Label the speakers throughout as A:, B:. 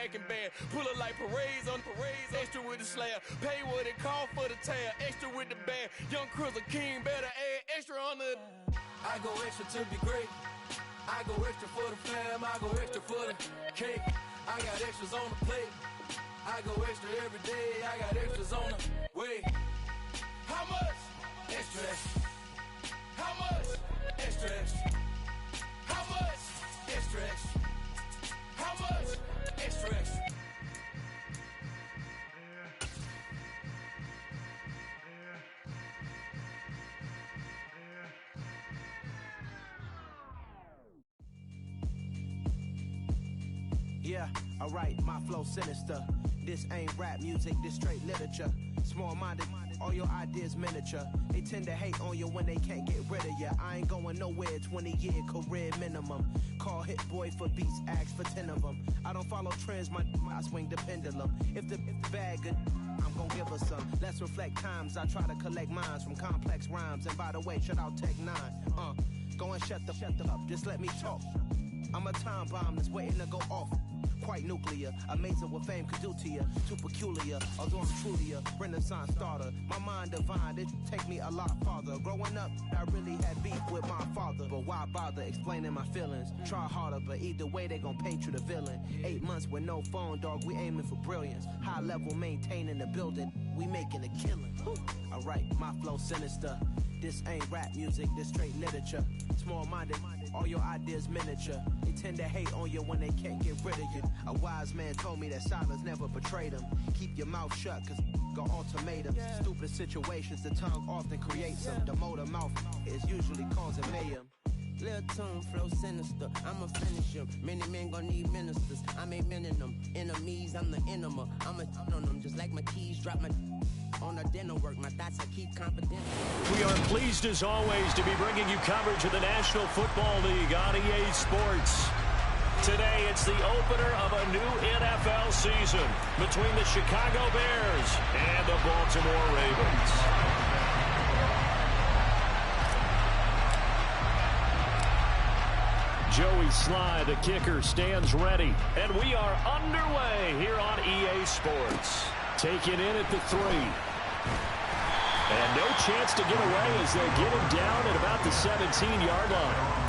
A: cracking band. Pull it like parades on parades. Extra with the slayer. Pay what it call for the tail. Extra with the band. Young Cruiser King better add extra on the. I go extra to be great. I go extra for the fam. I go extra for the cake. I got extras on the plate. I go extra every day. I got extras on the way. How much? Extra, extra. How much? Extra, extra. How much? Extra, extra. How much? Extra, extra.
B: Yeah, alright, my flow sinister. This ain't rap music, this straight literature. Small-minded, all your ideas miniature. They tend to hate on you when they can't get rid of you. I ain't going nowhere, 20-year career minimum. Call Hit Boy for beats, ask for 10 of them. I don't follow trends, I swing the pendulum. If the bag good, I'm gon' give her some. Let's reflect times, I try to collect minds from complex rhymes. And by the way, shout out Tech 9. Go and shut the up, just let me talk. I'm a time bomb that's waiting to go off. Quite nuclear, amazing what fame could do to you. Too peculiar, although I'm truly a Renaissance starter. My mind divine, it take me a lot farther. Growing up, I really had beef with my father. But why bother explaining my feelings? Try harder, but either way they gon' paint you the villain. 8 months with no phone, dog, we aiming for brilliance. High level maintaining the building, we making a killing. Alright, my flow sinister. This ain't rap music, this straight literature. Small-minded, all your ideas miniature. They tend to hate on you when they can't get rid of you. A wise man told me that silence never betrayed him. Keep your mouth shut, cause got ultimatums. Stupid situations, the tongue often creates them. The motor mouth is usually causing mayhem.
C: Lil' tune, flow sinister, I'ma finish him. Many men gon' need ministers, I'm a men in them. Enemies, I'm the enema. I'ma on them, just like my keys, drop my on the dinner work. My thoughts I keep confidential.
D: We are pleased as always to be bringing you coverage of the National Football League on EA Sports. Today it's the opener of a new NFL season between the Chicago Bears and the Baltimore Ravens. Joey Sly, the kicker, stands ready. And we are underway here on EA Sports. Taken in at the 3. And no chance to get away as they get him down at about the 17-yard line.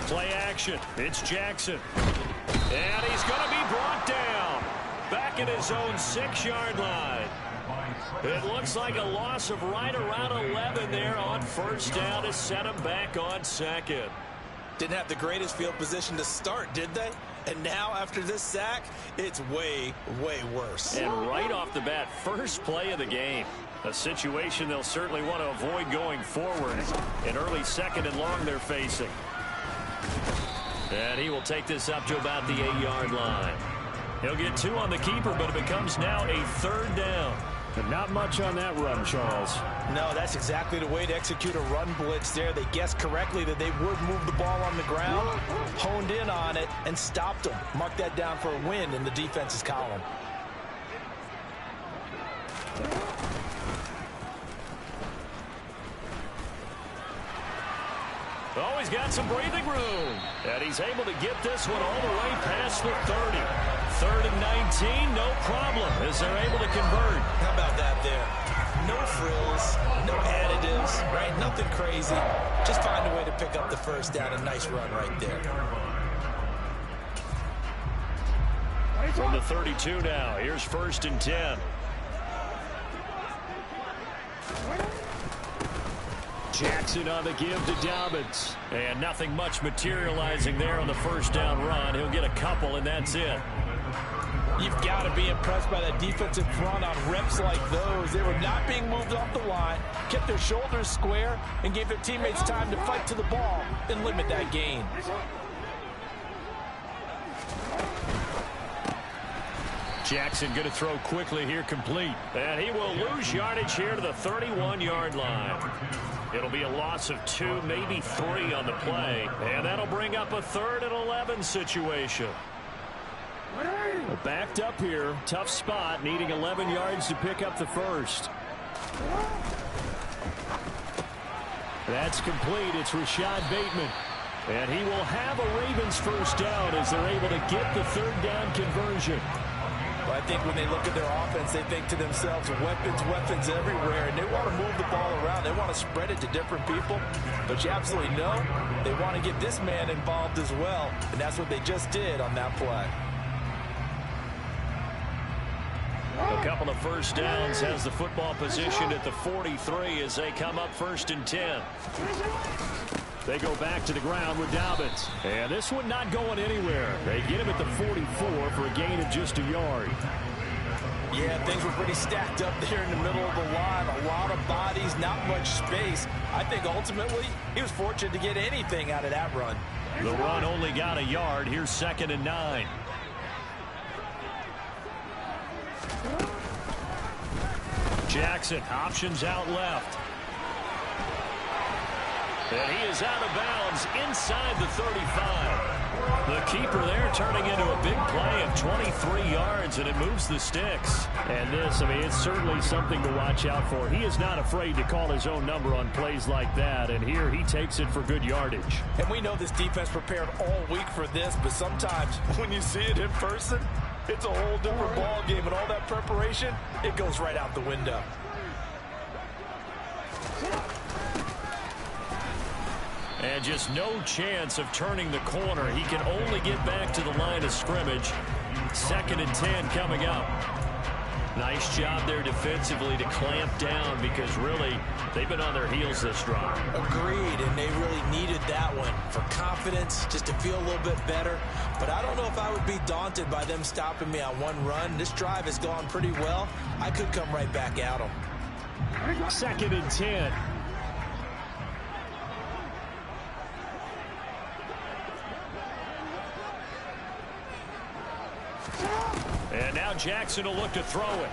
D: Play action. It's Jackson. And he's going to be brought down. Back at his own 6-yard line. It looks like a loss of right around 11 there on first down to set him back on second.
E: Didn't have the greatest field position to start, did they? And now, after this sack, it's way, way worse.
D: And right off the bat, first play of the game. A situation they'll certainly want to avoid going forward. An early second and long they're facing. And he will take this up to about the 8-yard line. He'll get 2 on the keeper, but it becomes now a 3rd down. And not much on that run, Charles.
E: No, that's exactly the way to execute a run blitz there. They guessed correctly that they would move the ball on the ground, honed in on it, and stopped them. Mark that down for a win in the defense's column.
D: Oh, he's got some breathing room. And he's able to get this one all the way past the 30. 3rd and 19, no problem, as they're able to convert.
E: How about that there? No frills, no additives, right? Nothing crazy. Just find a way to pick up the first down. A nice run right there.
D: From the 32 now, here's 1st and 10. Jackson on the give to Dobbins. And nothing much materializing there on the first down run. He'll get a couple, and that's it.
E: You've got to be impressed by that defensive front on reps like those. They were not being moved off the line, kept their shoulders square, and gave their teammates time to fight to the ball and limit that gain.
D: Jackson going to throw quickly here, complete. And he will lose yardage here to the 31-yard line. It'll be a loss of 2, maybe 3 on the play. And that'll bring up a 3rd and 11 situation.
F: Well, backed up here. Tough spot, needing 11 yards to pick up the first. That's complete. It's Rashad Bateman. And he will have a Ravens first down as they're able to get the 3rd down conversion.
E: But I think when they look at their offense, they think to themselves, weapons everywhere, and they want to move the ball around. They want to spread it to different people. But you absolutely know they want to get this man involved as well, and that's what they just did on that play.
D: A couple of first downs, has the football position at the 43 as they come up 1st and 10.
F: They go back to the ground with Dobbins. And this one not going anywhere. They get him at the 44 for a gain of just a yard.
E: Yeah, things were pretty stacked up there in the middle of the line. A lot of bodies, not much space. I think ultimately he was fortunate to get anything out of that run.
D: The run only got a yard. Here's 2nd and 9. Jackson, options out left. And he is out of bounds inside the 35. The keeper there turning into a big play of 23 yards, and it moves the sticks.
F: And this, I mean, it's certainly something to watch out for. He is not afraid to call his own number on plays like that, and here he takes it for good yardage.
E: And we know this defense prepared all week for this, but sometimes when you see it in person, it's a whole different ball game, and all that preparation, it goes right out the window.
D: And just no chance of turning the corner. He can only get back to the line of scrimmage. 2nd and 10 coming up. Nice job there defensively to clamp down, because really they've been on their heels this drive.
E: Agreed, and they really needed that one for confidence, just to feel a little bit better. But I don't know if I would be daunted by them stopping me on one run. This drive has gone pretty well. I could come right back at them.
F: 2nd and 10.
D: And now Jackson will look to throw it.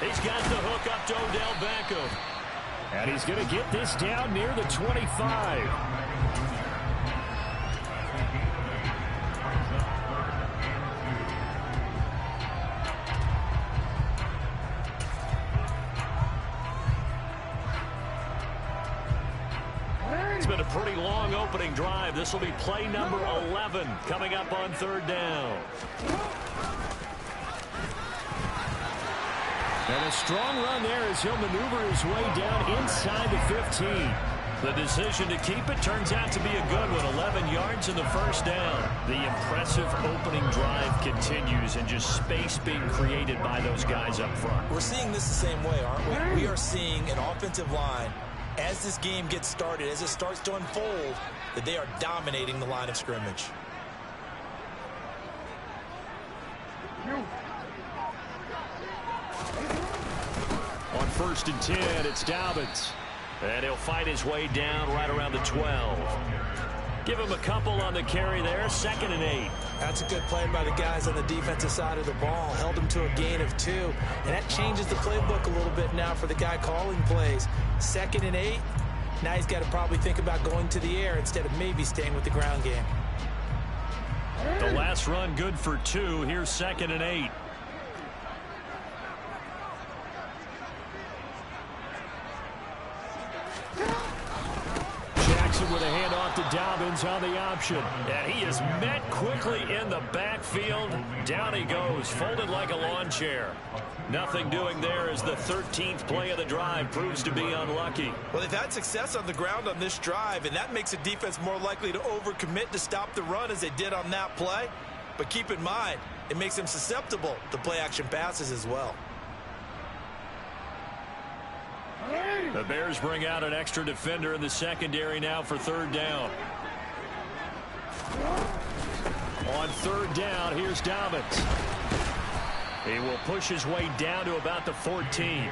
D: He's got the hook up to Odell Beckham.
F: And he's going to get this down near the 25.
D: It's been a pretty long opening drive. This will be play number 11 coming up on 3rd down.
F: And a strong run there as he'll maneuver his way down inside the 15.
D: The decision to keep it turns out to be a good one. 11 yards in the first down. The impressive opening drive continues, and just space being created by those guys up front.
E: We're seeing this the same way, aren't we? We are seeing an offensive line, as this game gets started, as it starts to unfold, that they are dominating the line of scrimmage.
D: On 1st and 10, it's Dobbins. And he'll fight his way down right around the 12. Give him a couple on the carry there. 2nd and 8.
E: That's a good play by the guys on the defensive side of the ball. Held him to a gain of 2. And that changes the playbook a little bit now for the guy calling plays. 2nd and 8. Now he's got to probably think about going to the air instead of maybe staying with the ground game.
D: The last run good for 2. Here's 2nd and 8.
F: With a handoff to Dobbins on the option.
D: And he is met quickly in the backfield. Down he goes, folded like a lawn chair. Nothing doing there as the 13th play of the drive proves to be unlucky.
E: Well, they've had success on the ground on this drive, and that makes a defense more likely to overcommit to stop the run as they did on that play. But keep in mind, it makes them susceptible to play-action passes as well.
D: The Bears bring out an extra defender in the secondary now for 3rd down.
F: On 3rd down, here's Dobbins.
D: He will push his way down to about the 14.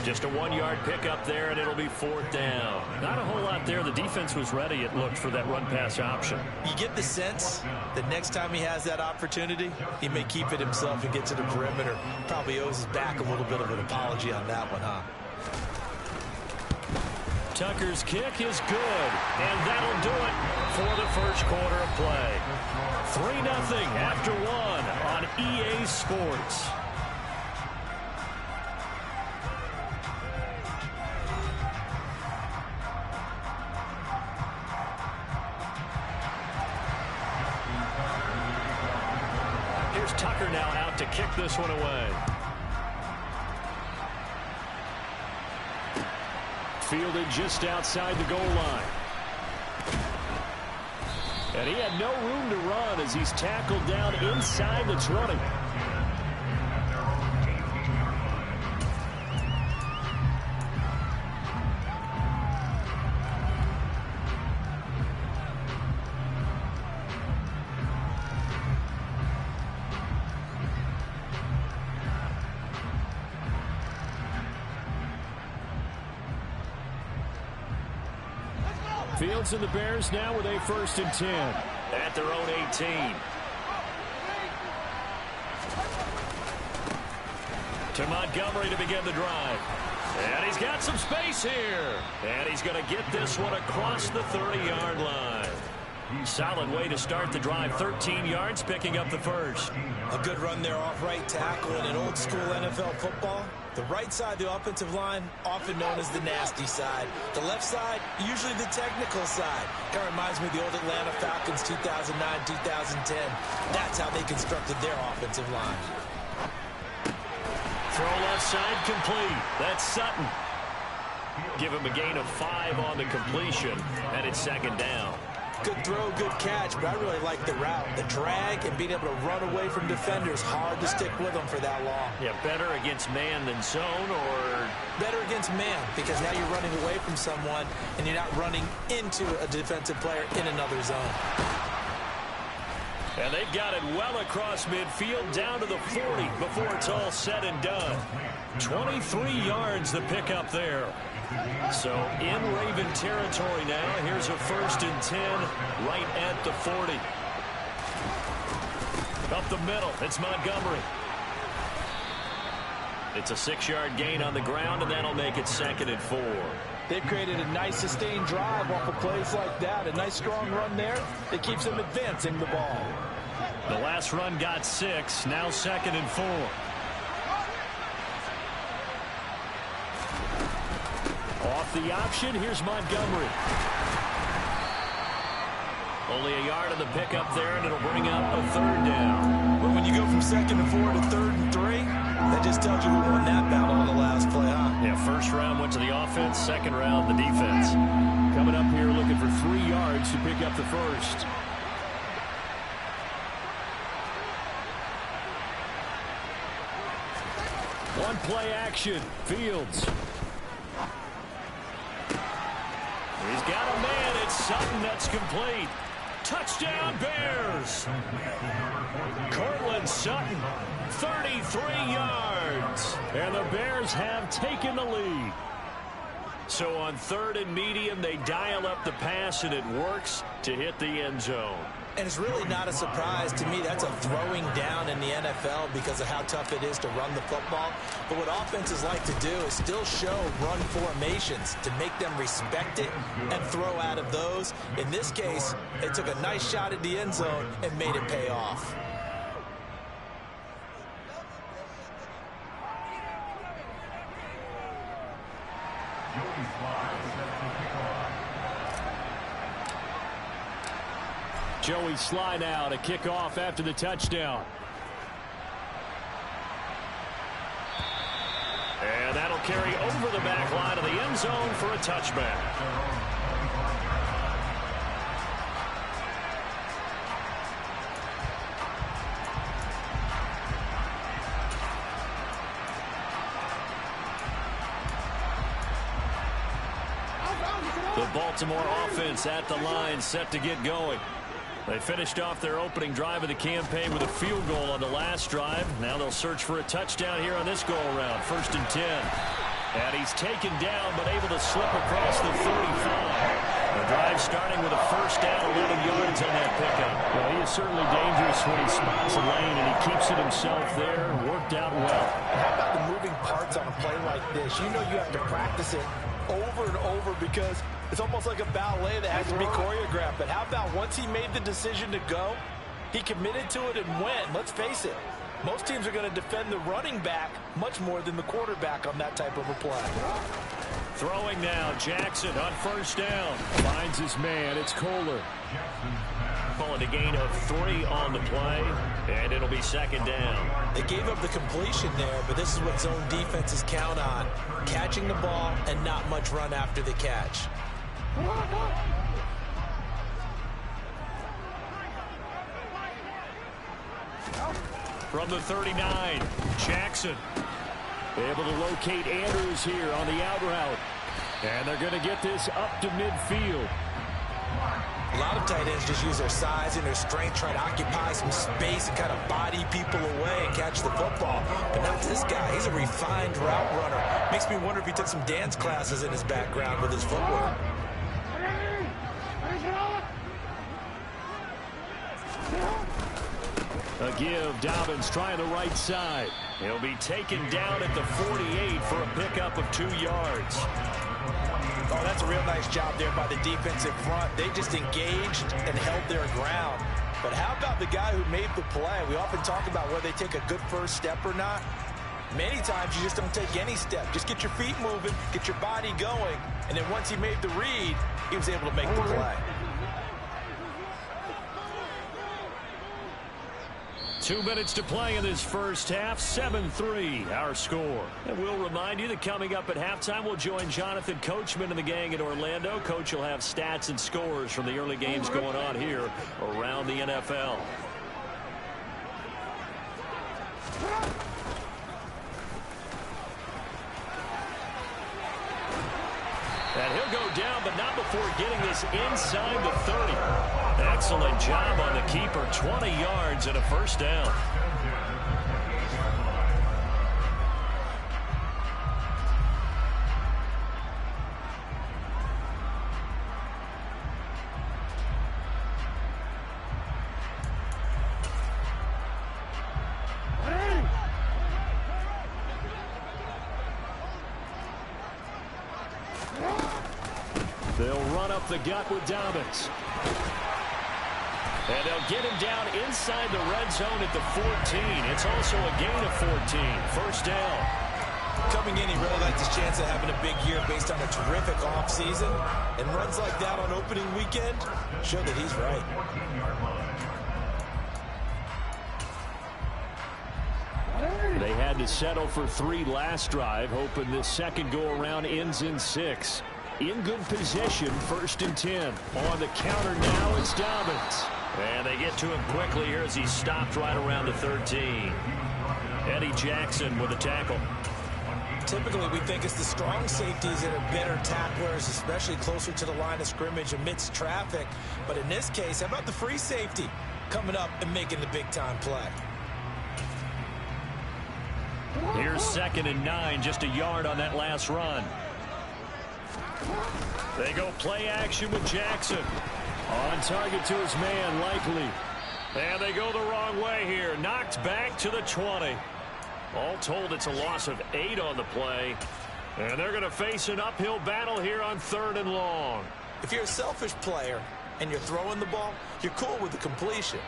D: Just a 1-yard pickup there, and it'll be 4th down. Not a whole lot there. The defense was ready, it looked, for that run-pass option.
E: You get the sense that next time he has that opportunity, he may keep it himself and get to the perimeter. Probably owes his back a little bit of an apology on that one, huh?
D: Tucker's kick is good, and that'll do it for the first quarter of play. 3-0 after 1 on EA Sports. Here's Tucker now out to kick this one away. Fielded just outside the goal line. And he had no room to run as he's tackled down inside the 20. Fields and the Bears now with a 1st and 10 at their own 18. To Montgomery to begin the drive. And he's got some space here. And he's going to get this one across the 30-yard line. Solid way to start the drive. 13 yards, picking up the first.
E: A good run there off right tackle in an old-school NFL football. The right side of the offensive line, often known as the nasty side. The left side, usually the technical side. Kind of reminds me of the old Atlanta Falcons 2009-2010. That's how they constructed their offensive line.
D: Throw left side complete. That's Sutton. Give him a gain of 5 on the completion, and it's 2nd down.
E: Good throw, good catch, but I really like the route. The drag and being able to run away from defenders. Hard to stick with them for that long.
D: Yeah, better against man than zone, or?
E: Better against man, because now you're running away from someone and you're not running into a defensive player in another zone.
D: And they've got it well across midfield down to the 40 before it's all said and done. 23 yards the pickup there. So in Raven territory now. Here's a 1st and 10 right at the 40. Up the middle, it's Montgomery. It's a 6-yard gain on the ground, and that'll make it 2nd and 4.
E: They've created a nice sustained drive off of plays like that. A nice strong run there that keeps them advancing the ball.
D: The last run got 6, now 2nd and 4. Off the option, here's Montgomery. Only a yard on the pickup there, and it'll bring up a 3rd down.
E: But when you go from 2nd and 4 to 3rd and 3, that just tells you who won that battle on the last play, huh?
D: Yeah, 1st round went to the offense, 2nd round the defense. Coming up here looking for 3 yards to pick up the 1st. One play action, Fields. He's got a man. It's Sutton. That's complete. Touchdown, Bears. Cortland Sutton, 33 yards. And the Bears have taken the lead. So on 3rd and medium, they dial up the pass, and it works to hit the end zone.
E: And it's really not a surprise to me. That's a throwing down in the NFL because of how tough it is to run the football. But what offenses like to do is still show run formations to make them respect it and throw out of those. In this case, they took a nice shot at the end zone and made it pay off.
F: Joey Sly now to kick off after the touchdown.
D: And that'll carry over the back line of the end zone for a touchback. The Baltimore offense at the line, set to get going.
F: They finished off their opening drive of the campaign with a field goal on the last drive. Now they'll search for a touchdown here on this go-around. 1st and 10. And he's taken down, but able to slip across the 35. The drive starting with a 1st down, 11 yards on that pickup. Well, he is certainly dangerous when he spots a lane, and he keeps it himself there. Worked out well.
E: How about the moving parts on a play like this? You know you have to practice it over and over because it's almost like a ballet that has to be choreographed. But how about once he made the decision to go, he committed to it and went. Let's face it, most teams are going to defend the running back much more than the quarterback on that type of a play.
F: Throwing now, Jackson on 1st down. Finds his man, it's Kohler. Calling a gain of 3 on the play, and it'll be 2nd down.
E: They gave up the completion there, but this is what zone defenses count on. Catching the ball and not much run after the catch.
F: From the 39, Jackson able to locate Andrews here on the out route. And they're going to get this up to midfield.
E: A lot of tight ends just use their size and their strength, try to occupy some space and kind of body people away and catch the football. But not this guy. He's a refined route runner. Makes me wonder if he took some dance classes in his background with his footwork.
F: A give, Dobbins trying the right side. He'll be taken down at the 48 for a pickup of 2 yards.
E: Oh, that's a real nice job there by the defensive front. They just engaged and held their ground. But how about the guy who made the play? We often talk about whether they take a good first step or not. Many times you just don't take any step. Just get your feet moving, get your body going, and then once he made the read, he was able to make the play.
F: 2 minutes to play in this first half. 7-3 our score. And we'll remind you that coming up at halftime, we'll join Jonathan Coachman and the gang in Orlando. Coach will have stats and scores from the early games going on here around the NFL. And he'll go down, but not before getting this inside the 30. Excellent job on the keeper. 20 yards and a 1st down. They'll run up the gut with Dobbins. And they'll get him down inside the red zone at the 14. It's also a gain of 14. 1st down.
E: Coming in, he really liked his chance of having a big year based on a terrific offseason. And runs like that on opening weekend show that he's right.
F: They had to settle for 3 last drive, hoping this second go-around ends in 6. In good position, 1st and 10. On the counter now, it's Dobbins. And they get to him quickly here as he's stopped right around the 13. Eddie Jackson with a tackle.
E: Typically, we think it's the strong safeties that are better tacklers, especially closer to the line of scrimmage amidst traffic. But in this case, how about the free safety coming up and making the big-time play?
F: Here's 2nd and 9, just a yard on that last run. They go play action with Jackson. On target to his man, Likely. And they go the wrong way here. Knocked back to the 20. All told, it's a loss of 8 on the play. And they're going to face an uphill battle here on 3rd and long.
E: If you're a selfish player and you're throwing the ball, you're cool with the completion.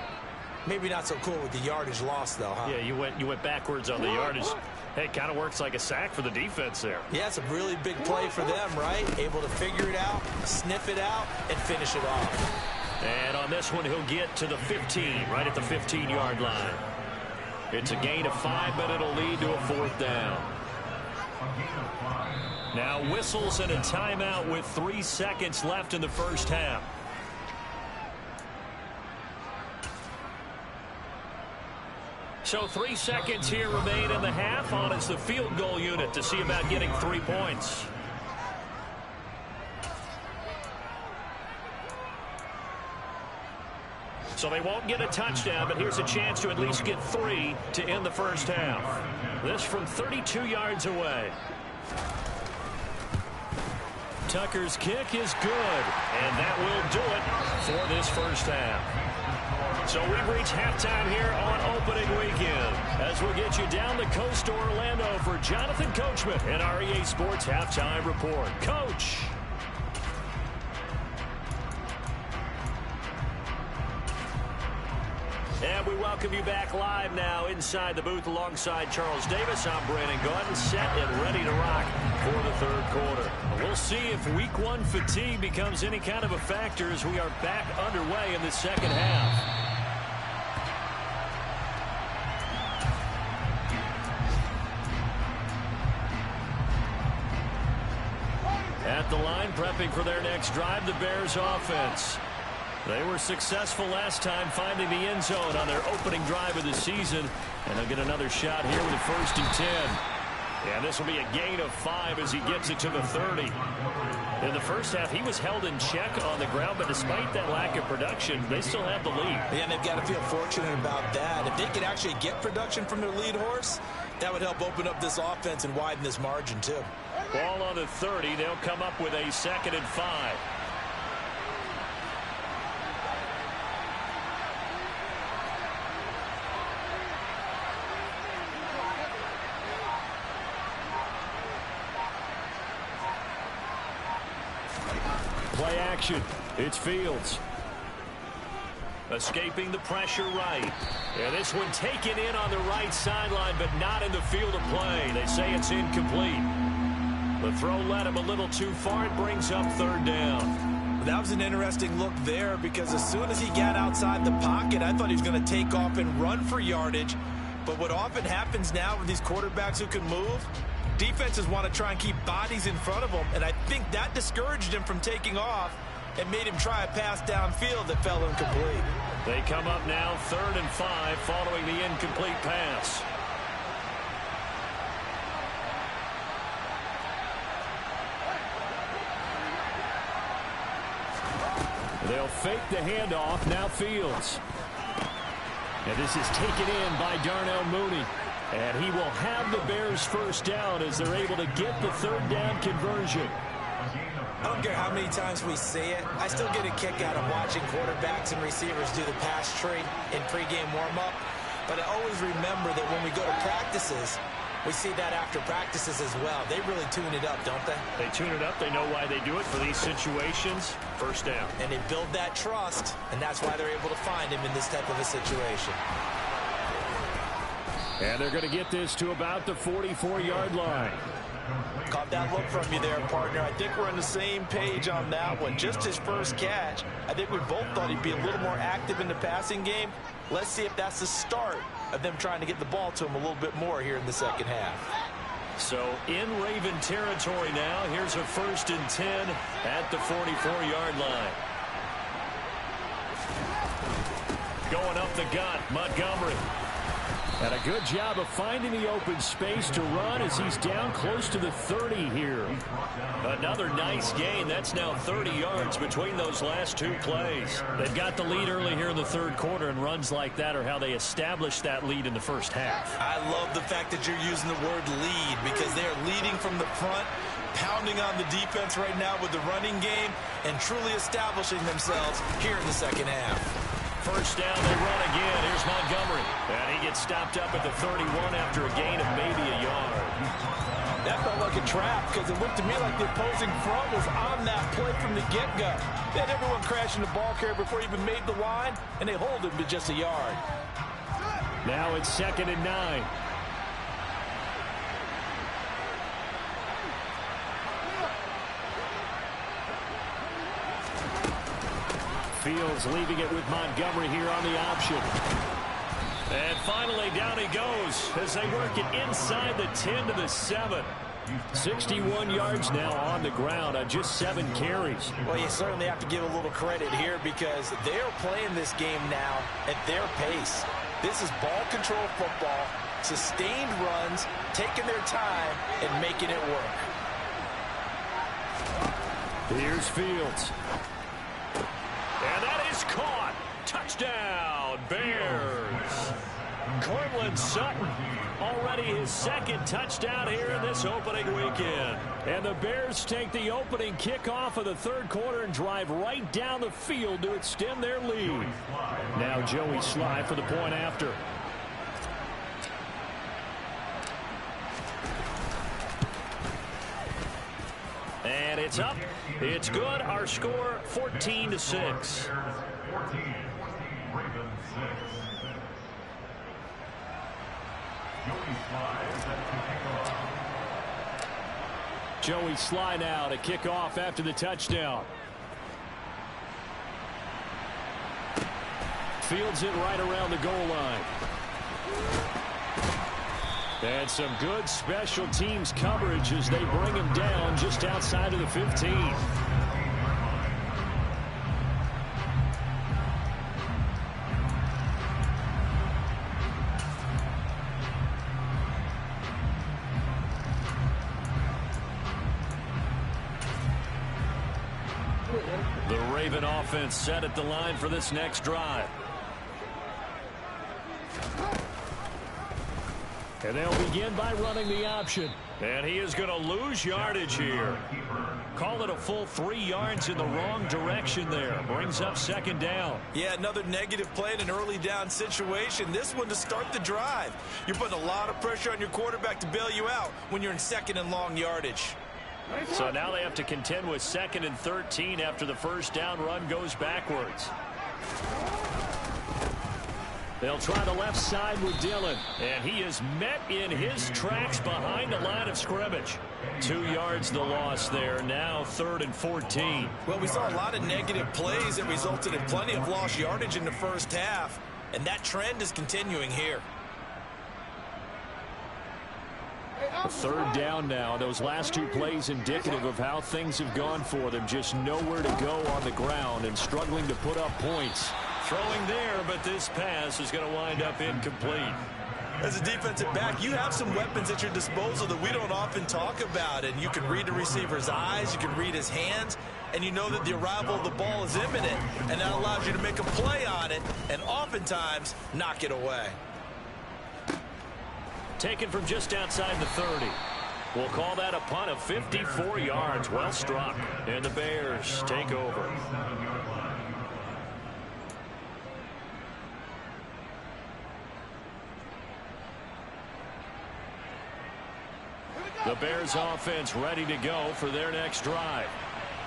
E: Maybe not so cool with the yardage loss, though, huh?
F: Yeah, you went backwards on the yardage. Hey, it kind of works like a sack for the defense there.
E: Yeah, it's a really big play for them, right? Able to figure it out, sniff it out, and finish it off.
F: And on this one, he'll get to the 15, right at the 15-yard line. It's a gain of 5, but it'll lead to a 4th down. Now whistles and a timeout with 3 seconds left in the first half. So 3 seconds here remain in the half. On is the field goal unit to see about getting 3 points.
D: So they won't get a touchdown, but here's a chance to at least get 3 to end the first half. This from 32 yards away. Tucker's kick is good, and that will do it for this first half. So we've reached halftime here on opening weekend as we get you down the coast to Orlando for Jonathan Coachman and our EA Sports Halftime Report. Coach. And we welcome you back live now inside the booth alongside Charles Davis. I'm Brandon Gordon, set and ready to rock for the third quarter. We'll see if week one fatigue becomes any kind of a factor as we are back underway in the second half. At the line, prepping for their next drive, the Bears offense. They were successful last time finding the end zone on their opening drive of the season. And they'll get another shot here with a 1st and 10. And this will be a gain of 5 as he gets it to the 30. In the first half, he was held in check on the ground, but despite that lack of production, they still have the lead.
E: Yeah, and they've got to feel fortunate about that. If they could actually get production from their lead horse, that would help open up this offense and widen this margin, too.
D: Ball on the 30. They'll come up with a 2nd and 5. Play action. It's Fields. Escaping the pressure right. And this one taken in on the right sideline, but not in the field of play. They say it's incomplete. The throw led him a little too far. It brings up 3rd down.
E: That was an interesting look there because as soon as he got outside the pocket, I thought he was going to take off and run for yardage. But what often happens now with these quarterbacks who can move, defenses want to try and keep bodies in front of them, and I think that discouraged him from taking off and made him try a pass downfield that fell incomplete.
D: They come up now 3rd and 5 following the incomplete pass. They'll fake the handoff. Now Fields. And this is taken in by Darnell Mooney. And he will have the Bears 1st down as they're able to get the 3rd down conversion.
E: I don't care how many times we say it, I still get a kick out of watching quarterbacks and receivers do the pass tree in pregame warm-up. But I always remember that when we go to practices, we see that after practices as well. They really tune it up, don't they?
D: They tune it up. They know why they do it for these situations. 1st down.
E: And they build that trust, and that's why they're able to find him in this type of a situation.
D: And they're going to get this to about the 44-yard line.
E: Caught that look from you there, partner. I think we're on the same page on that one. Just his first catch. I think we both thought he'd be a little more active in the passing game. Let's see if that's the start of them trying to get the ball to him a little bit more here in the second half.
D: So in Raven territory now. Here's a 1st and 10 at the 44-yard line. Going up the gut, Montgomery. And a good job of finding the open space to run as he's down close to the 30 here. Another nice gain. That's now 30 yards between those last 2 plays. They've got the lead early here in the 3rd quarter, and runs like that are how they establish that lead in the first half.
E: I love the fact that you're using the word lead because they are leading from the front, pounding on the defense right now with the running game, and truly establishing themselves here in the second half.
D: 1st down, they run again. Here's Montgomery. And he gets stopped up at the 31 after a gain of maybe a yard.
E: That felt like a trap because it looked to me like the opposing front was on that play from the get-go. They had everyone crashing the ball carrier before he even made the line, and they hold him to just a yard.
D: Now it's 2nd and 9. Fields leaving it with Montgomery here on the option. And finally down he goes as they work it inside the 10 to the 7. 61 yards now on the ground on just 7 carries.
E: Well, you certainly have to give a little credit here because they're playing this game now at their pace. This is ball control football, sustained runs, taking their time and making it work.
D: Here's Fields. And that is caught. Touchdown. Touchdown, Bears. Cortland Sutton, already his second touchdown here in this opening weekend. And the Bears take the opening kickoff of the third quarter and drive right down the field to extend their lead. Now Joey Sly for the point after. And it's up. It's good. Our score 14-6. Joey Sly now to kick off after the touchdown. Fields it right around the goal line. And some good special teams coverage as they bring him down just outside of the 15. The Raven offense set at the line for this next drive. And they'll begin by running the option. And he is going to lose yardage here. Call it a full 3 yards in the wrong direction there. Brings up second down.
E: Yeah, another negative play in an early down situation. This one to start the drive. You're putting a lot of pressure on your quarterback to bail you out when you're in second and long yardage.
D: So now they have to contend with 2nd and 13 after the first down run goes backwards. They'll try the left side with Dillon. And he is met in his tracks behind the line of scrimmage. 2 yards the loss there. Now 3rd and 14.
E: Well, we saw a lot of negative plays that resulted in plenty of lost yardage in the first half. And that trend is continuing here.
D: 3rd down now. Those last 2 plays indicative of how things have gone for them. Just nowhere to go on the ground and struggling to put up points. Throwing there, but this pass is going to wind up incomplete.
E: As a defensive back, you have some weapons at your disposal that we don't often talk about. And you can read the receiver's eyes, you can read his hands, and you know that the arrival of the ball is imminent. And that allows you to make a play on it and oftentimes knock it away.
D: Taken from just outside the 30. We'll call that a punt of 54 yards. Well struck. And the Bears take over. The Bears offense ready to go for their next drive.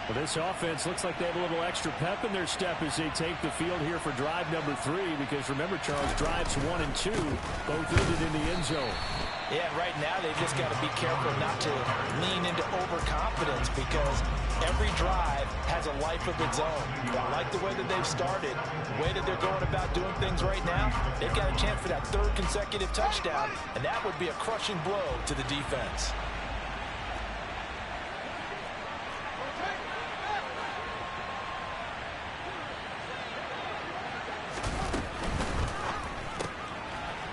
D: Well, this offense looks like they have a little extra pep in their step as they take the field here for drive number 3, because remember, Charles, drives 1 and 2 both ended in the end zone.
E: Yeah, right now they've just got to be careful not to lean into overconfidence, because every drive has a life of its own. I like the way that they've started, the way that they're going about doing things right now. They've got a chance for that 3rd consecutive touchdown, and that would be a crushing blow to the defense.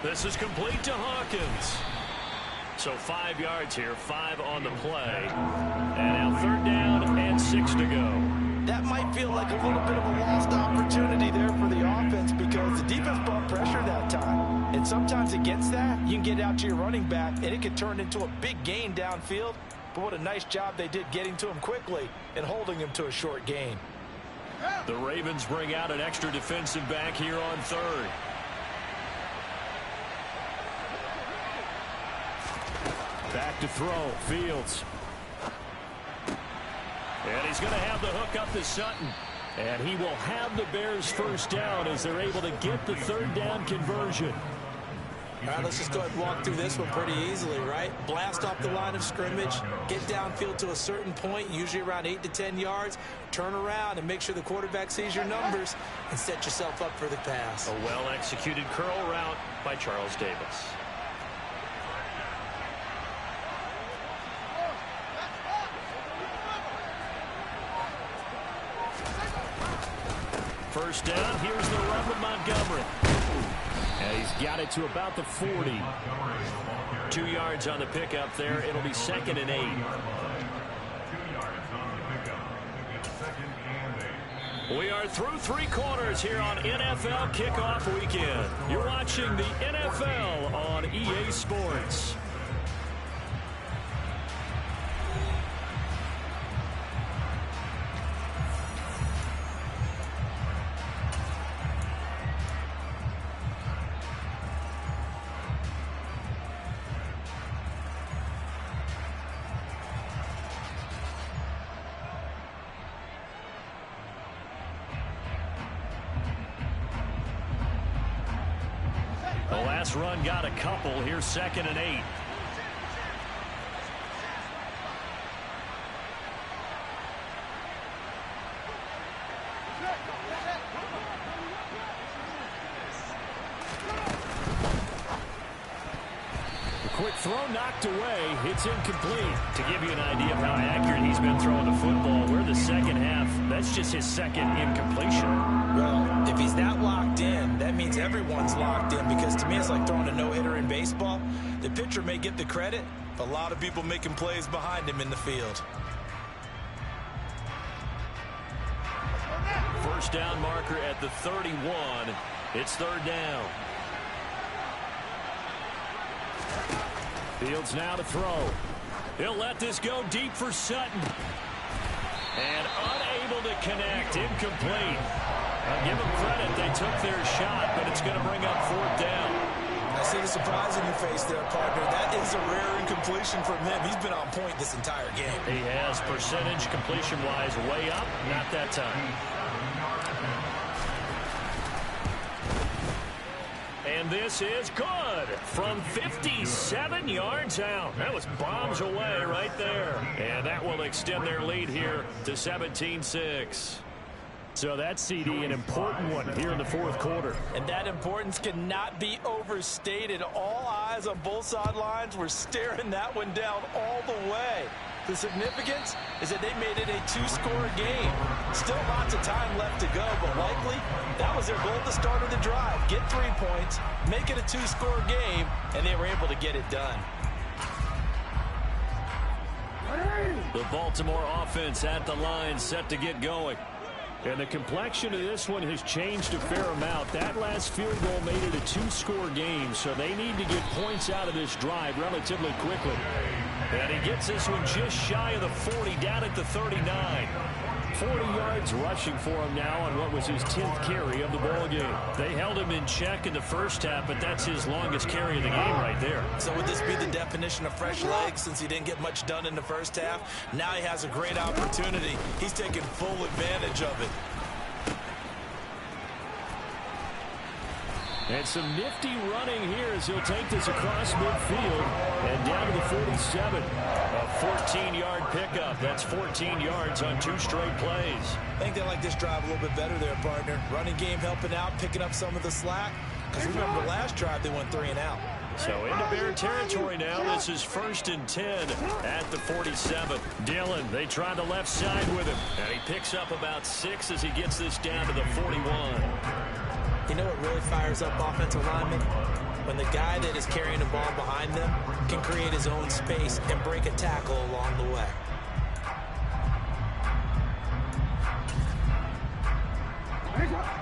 D: This is complete to Hawkins. So 5 yards here, 5 on the play. And now 3rd down and 6 to go.
E: That might feel like a little bit of a lost opportunity there for the offense, because the defense brought pressure that time. And sometimes against that, you can get out to your running back, and it can turn into a big gain downfield. But what a nice job they did getting to him quickly and holding him to a short gain.
D: The Ravens bring out an extra defensive back here on 3rd. Back to throw, Fields. And he's going to have the hook up to Sutton. And he will have the Bears first down as they're able to get the 3rd down conversion.
G: All right, let's just go ahead and walk through this one pretty easily, right? Blast off the line of scrimmage, get downfield to a certain point, usually around 8 to 10 yards, turn around and make sure the quarterback sees your numbers and set yourself up for the pass.
D: A well-executed curl route by Charles Davis. First down, here's the run with Montgomery. And he's got it to about the 40. 2 yards on the pickup there. It'll be 2nd and 8. We are through 3 quarters here on NFL Kickoff Weekend. You're watching the NFL on EA Sports. The last run got a couple. Here's 2nd and 8. The quick throw knocked away. It's incomplete. To give you an idea of how accurate he's been throwing the football, we're the second half. That's just his 2nd incompletion.
G: Well, if he's that locked in, that means everyone's locked in, because to me it's like throwing a no-hitter in baseball. The pitcher may get the credit, but a lot of people making plays behind him in the field.
D: First down marker at the 31. It's 3rd down. Fields now to throw. He'll let this go deep for Sutton. And unable to connect. Incomplete. I'll give them credit. They took their shot, but it's going to bring up 4th down.
G: I see the surprise in your face there, partner. That is a rare incompletion from him. He's been on point this entire game.
D: He has, percentage completion-wise way up. Not that time. And this is good from 57 yards out. That was bombs away right there. And that will extend their lead here to 17-6. So that CD, an important one here in the 4th quarter.
E: And that importance cannot be overstated. All eyes on both sidelines were staring that one down all the way. The significance is that they made it a 2-score game. Still lots of time left to go, but likely that was their goal at the start of the drive. Get 3 points, make it a 2-score game, and they were able to get it done.
D: The Baltimore offense at the line, set to get going. And the complexion of this one has changed a fair amount. That last field goal made it a 2-score game, so they need to get points out of this drive relatively quickly. And he gets this one just shy of the 40, down at the 39. 40 yards rushing for him now on what was his 10th carry of the ball game. They held him in check in the first half, but that's his longest carry of the game right there.
G: So would this be the definition of fresh legs, since he didn't get much done in the first half? Now he has a great opportunity. He's taking full advantage of it.
D: And some nifty running here as he'll take this across midfield and down to the 47. A 14-yard pickup. That's 14 yards on 2 straight plays.
G: I think they like this drive a little bit better there, partner. Running game helping out, picking up some of the slack. Because remember, the last drive they went 3 and out.
D: So into Bear territory now. This is 1st and 10 at the 47. Dillon, they try the left side with him. And he picks up about 6 as he gets this down to the 41.
G: You know what really fires up offensive linemen? When the guy that is carrying the ball behind them can create his own space and break a tackle along the way.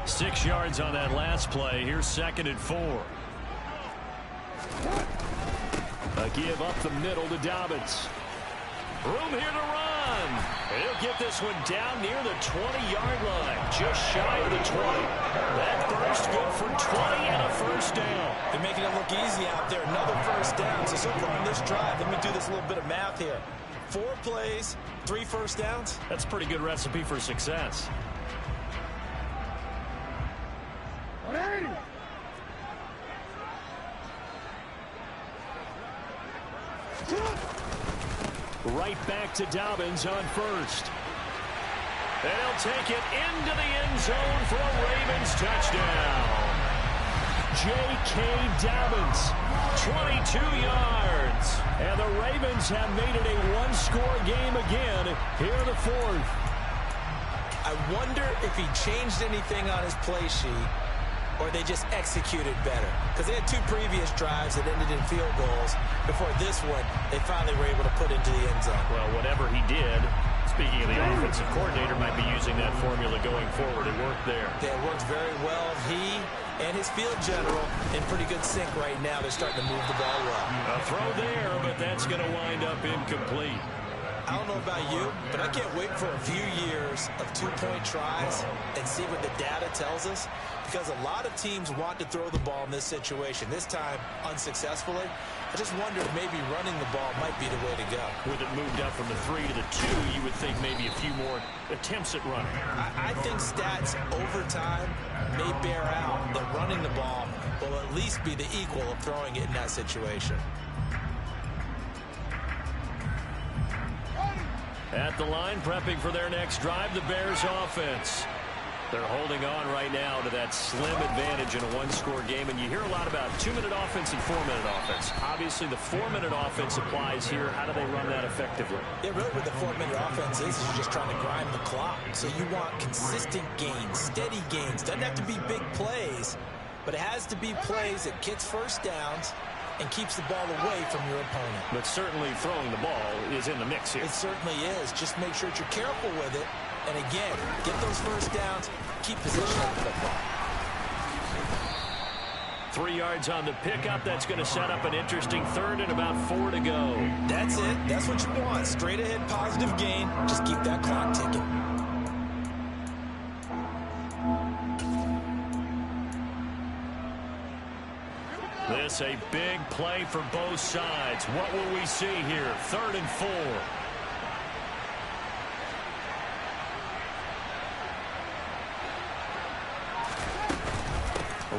D: Six yards on that last play. Here's 2nd and 4. A give up the middle to Dobbins. Room here to run. He'll get this one down near the 20-yard line, just shy of the 20. That burst good for 20 and a first down.
G: They're making it look easy out there. Another first down. So far on this drive, let me do this little bit of math here. 4 plays, 3 first downs.
D: That's a pretty good recipe for success. Right back to Dobbins on first. And he'll take it into the end zone for a Ravens touchdown. J.K. Dobbins, 22 yards. And the Ravens have made it a 1-score game again here in the 4th.
G: I wonder if he changed anything on his play sheet, or they just executed better. Because they had 2 previous drives that ended in field goals. Before this one, they finally were able to put into the end zone.
D: Well, whatever he did, it's
F: speaking of the offensive coordinator, might be using that formula going forward. It worked there.
G: Yeah, it worked very well. He and his field general in pretty good sync right now. They're starting to move the ball well.
F: A throw there, but that's going to wind up incomplete.
G: I don't know about you, but I can't wait for a few years of two-point tries and see what the data tells us, because a lot of teams want to throw the ball in this situation. This time, unsuccessfully. I just wonder if maybe running the ball might be the way to go.
F: With it moved up from the 3 to the 2, you would think maybe a few more attempts at running.
G: I think stats over time may bear out that running the ball will at least be the equal of throwing it in that situation.
F: At the line, prepping for their next drive, the Bears offense. They're holding on right now to that slim advantage in a one-score game, and you hear a lot about 2-minute offense and 4-minute offense. Obviously, the 4-minute offense applies here. How do they run that effectively?
G: Yeah, really what the 4-minute offense is you're just trying to grind the clock. So you want consistent gains, steady gains. Doesn't have to be big plays, but it has to be plays that gets first downs and keeps the ball away from your opponent.
F: But certainly throwing the ball is in the mix here.
G: It certainly is. Just make sure that you're careful with it. And again, get those first downs, keep possession of the football.
F: 3 yards on the pickup. That's going to set up an interesting third and about 4 to go.
G: That's it. That's what you want. Straight ahead, positive gain. Just keep that clock ticking.
F: This a big play for both sides. What will we see here? 3rd and 4.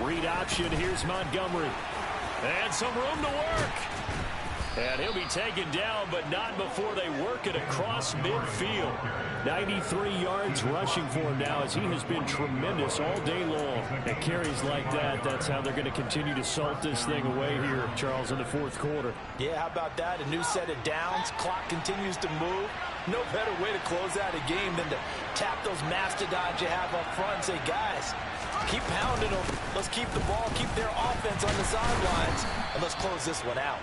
F: Read option. Here's Montgomery. And some room to work. And he'll be taken down, but not before they work it across midfield. 93 yards rushing for him now, as he has been tremendous all day long. And carries like that, that's how they're going to continue to salt this thing away here, Charles, in the 4th quarter.
E: Yeah, how about that? A new set of downs. Clock continues to move. No better way to close out a game than to tap those mastodons you have up front and say, guys, keep pounding them. Let's keep the ball, keep their offense on the sidelines, and let's close this one out.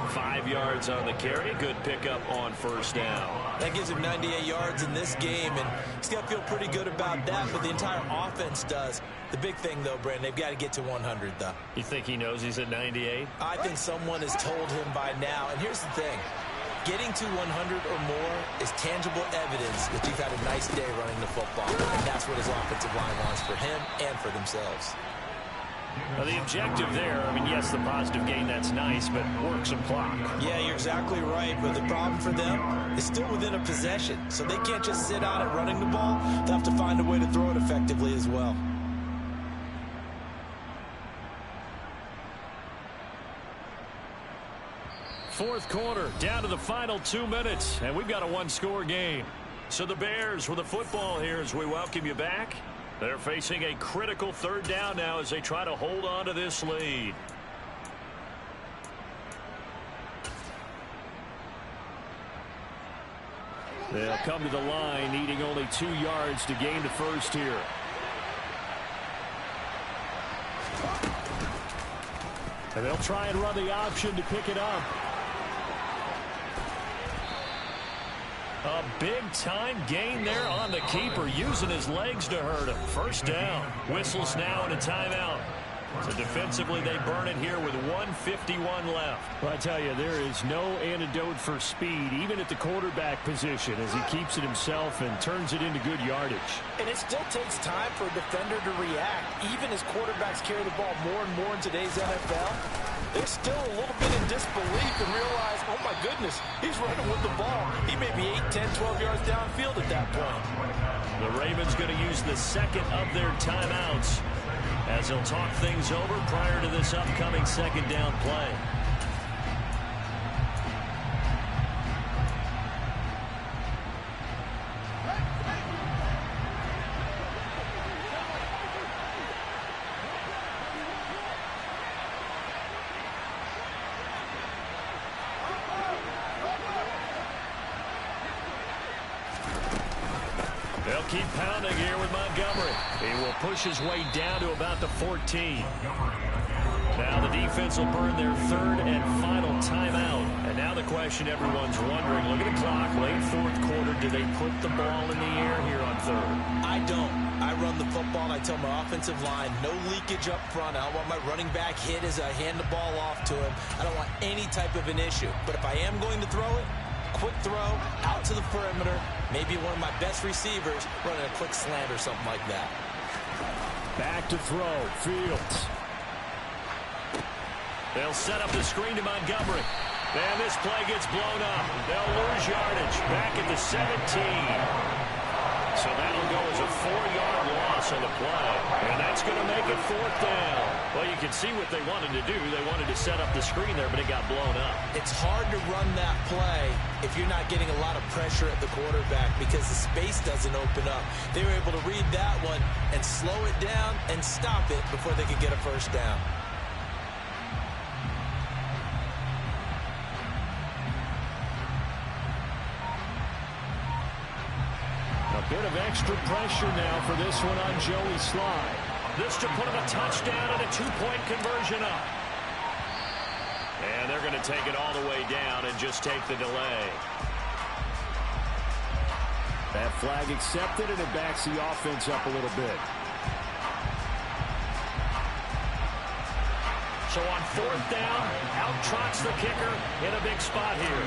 F: 5 yards on the carry. Good pickup on first down.
G: That gives him 98 yards in this game, and he's got to feel pretty good about that, but the entire offense does. The big thing, though, Brandon, they've got to get to 100, though.
F: You think he knows he's at 98?
G: I think someone has told him by now, and here's the thing. Getting to 100 or more is tangible evidence that you've had a nice day running the football, and that's what his offensive line wants for him and for themselves.
F: Well, the objective there, I mean, yes, the positive gain, that's nice, but work some clock.
G: Yeah, you're exactly right, but the problem for them is still within a possession, so they can't just sit on it running the ball. They'll have to find a way to throw it effectively as well.
F: Fourth quarter, down to the final 2 minutes, and we've got a one-score game. So the Bears with the football here as we welcome you back. They're facing a critical 3rd down now as they try to hold on to this lead. They'll come to the line, needing only 2 yards to gain the first here. And they'll try and run the option to pick it up. A big-time gain there on the keeper, using his legs to hurt him. First down. Whistles now and a timeout. So defensively, they burn it here with 1:51 left. Well, I tell you, there is no antidote for speed, even at the quarterback position, as he keeps it himself and turns it into good yardage.
E: And it still takes time for a defender to react. Even as quarterbacks carry the ball more and more in today's NFL, they're still a little bit in disbelief and realize, oh my goodness, he's running with the ball. He may be 8, 10, 12 yards downfield at that point.
F: The Ravens going to use the second of their timeouts as they'll talk things over prior to this upcoming 2nd down play. They'll keep pounding here with Montgomery. He will push his way down to about the 14. Now the defense will burn their third and final timeout. And now the question everyone's wondering, look at the clock, late fourth quarter, do they put the ball in the air here on third?
G: I don't. I run the football, and I tell my offensive line, no leakage up front. I don't want my running back hit as I hand the ball off to him. I don't want any type of an issue. But if I am going to throw it, quick throw, out to the perimeter, maybe one of my best receivers running a quick slant or something like that.
F: Back to throw, Fields. They'll set up the screen to Montgomery. And this play gets blown up. They'll lose yardage back at the 17. So that'll go as a 4-yard loss on the play. And that's going to make it fourth down. Well, you can see what they wanted to do. They wanted to set up the screen there, but it got blown up.
G: It's hard to run that play if you're not getting a lot of pressure at the quarterback because the space doesn't open up. They were able to read that one and slow it down and stop it before they could get a first down.
F: A bit of extra pressure now for this one on Joey Slye. This to put him a touchdown and a 2-point conversion up. And they're going to take it all the way down and just take the delay. That flag accepted, and it backs the offense up a little bit. So on fourth down, out trots the kicker in a big spot here.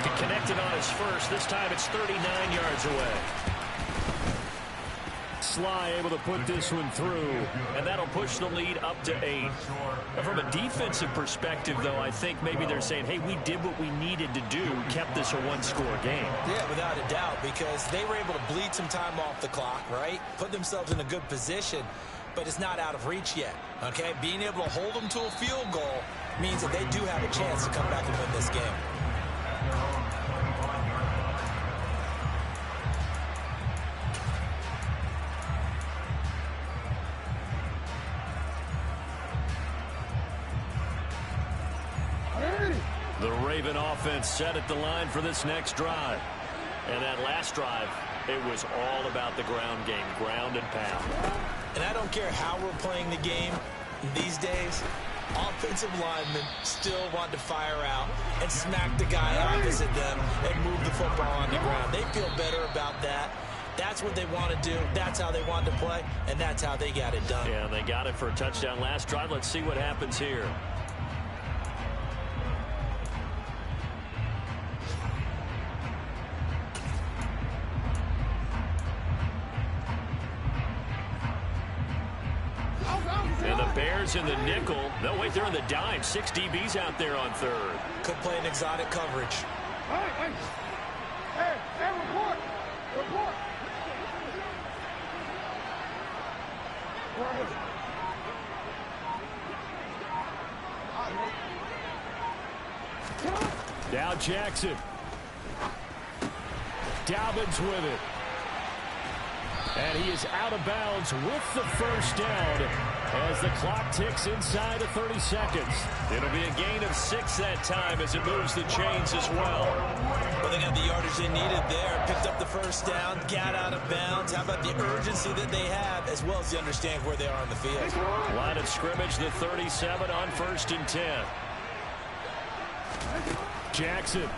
F: He connected on his first. This time it's 39 yards away. Slye able to put this one through, and that'll push the lead up to 8. Now, from a defensive perspective, though, I think maybe they're saying, hey, we did what we needed to do, kept this a one-score game.
G: Yeah, without a doubt, because they were able to bleed some time off the clock, right? Put themselves in a good position, but it's not out of reach yet, okay? Being able to hold them to a field goal means that they do have a chance to come back and win this game.
F: The Raven offense set at the line for this next drive. And that last drive, it was all about the ground game, ground and pound.
G: And I don't care how we're playing the game these days, offensive linemen still want to fire out and smack the guy opposite them and move the football on the ground. They feel better about that. That's what they want to do. That's how they want to play, and that's how they got it done.
F: Yeah, they got it for a touchdown last drive. Let's see what happens here. And the Bears in the nickel. No, wait, they're in the dime. 6 DBs out there on third.
G: Could play an exotic coverage.
H: Hey, report. Report.
F: Now Jackson. Dobbins with it. And he is out of bounds with the first down as the clock ticks inside of 30 seconds. It'll be a gain of 6 that time as it moves the chains as well.
G: Well, they got the yardage they needed there. Picked up the first down, got out of bounds. How about the urgency that they have as well as they understand where they are on the field?
F: Line of scrimmage, the 37 on 1st and 10. Jackson.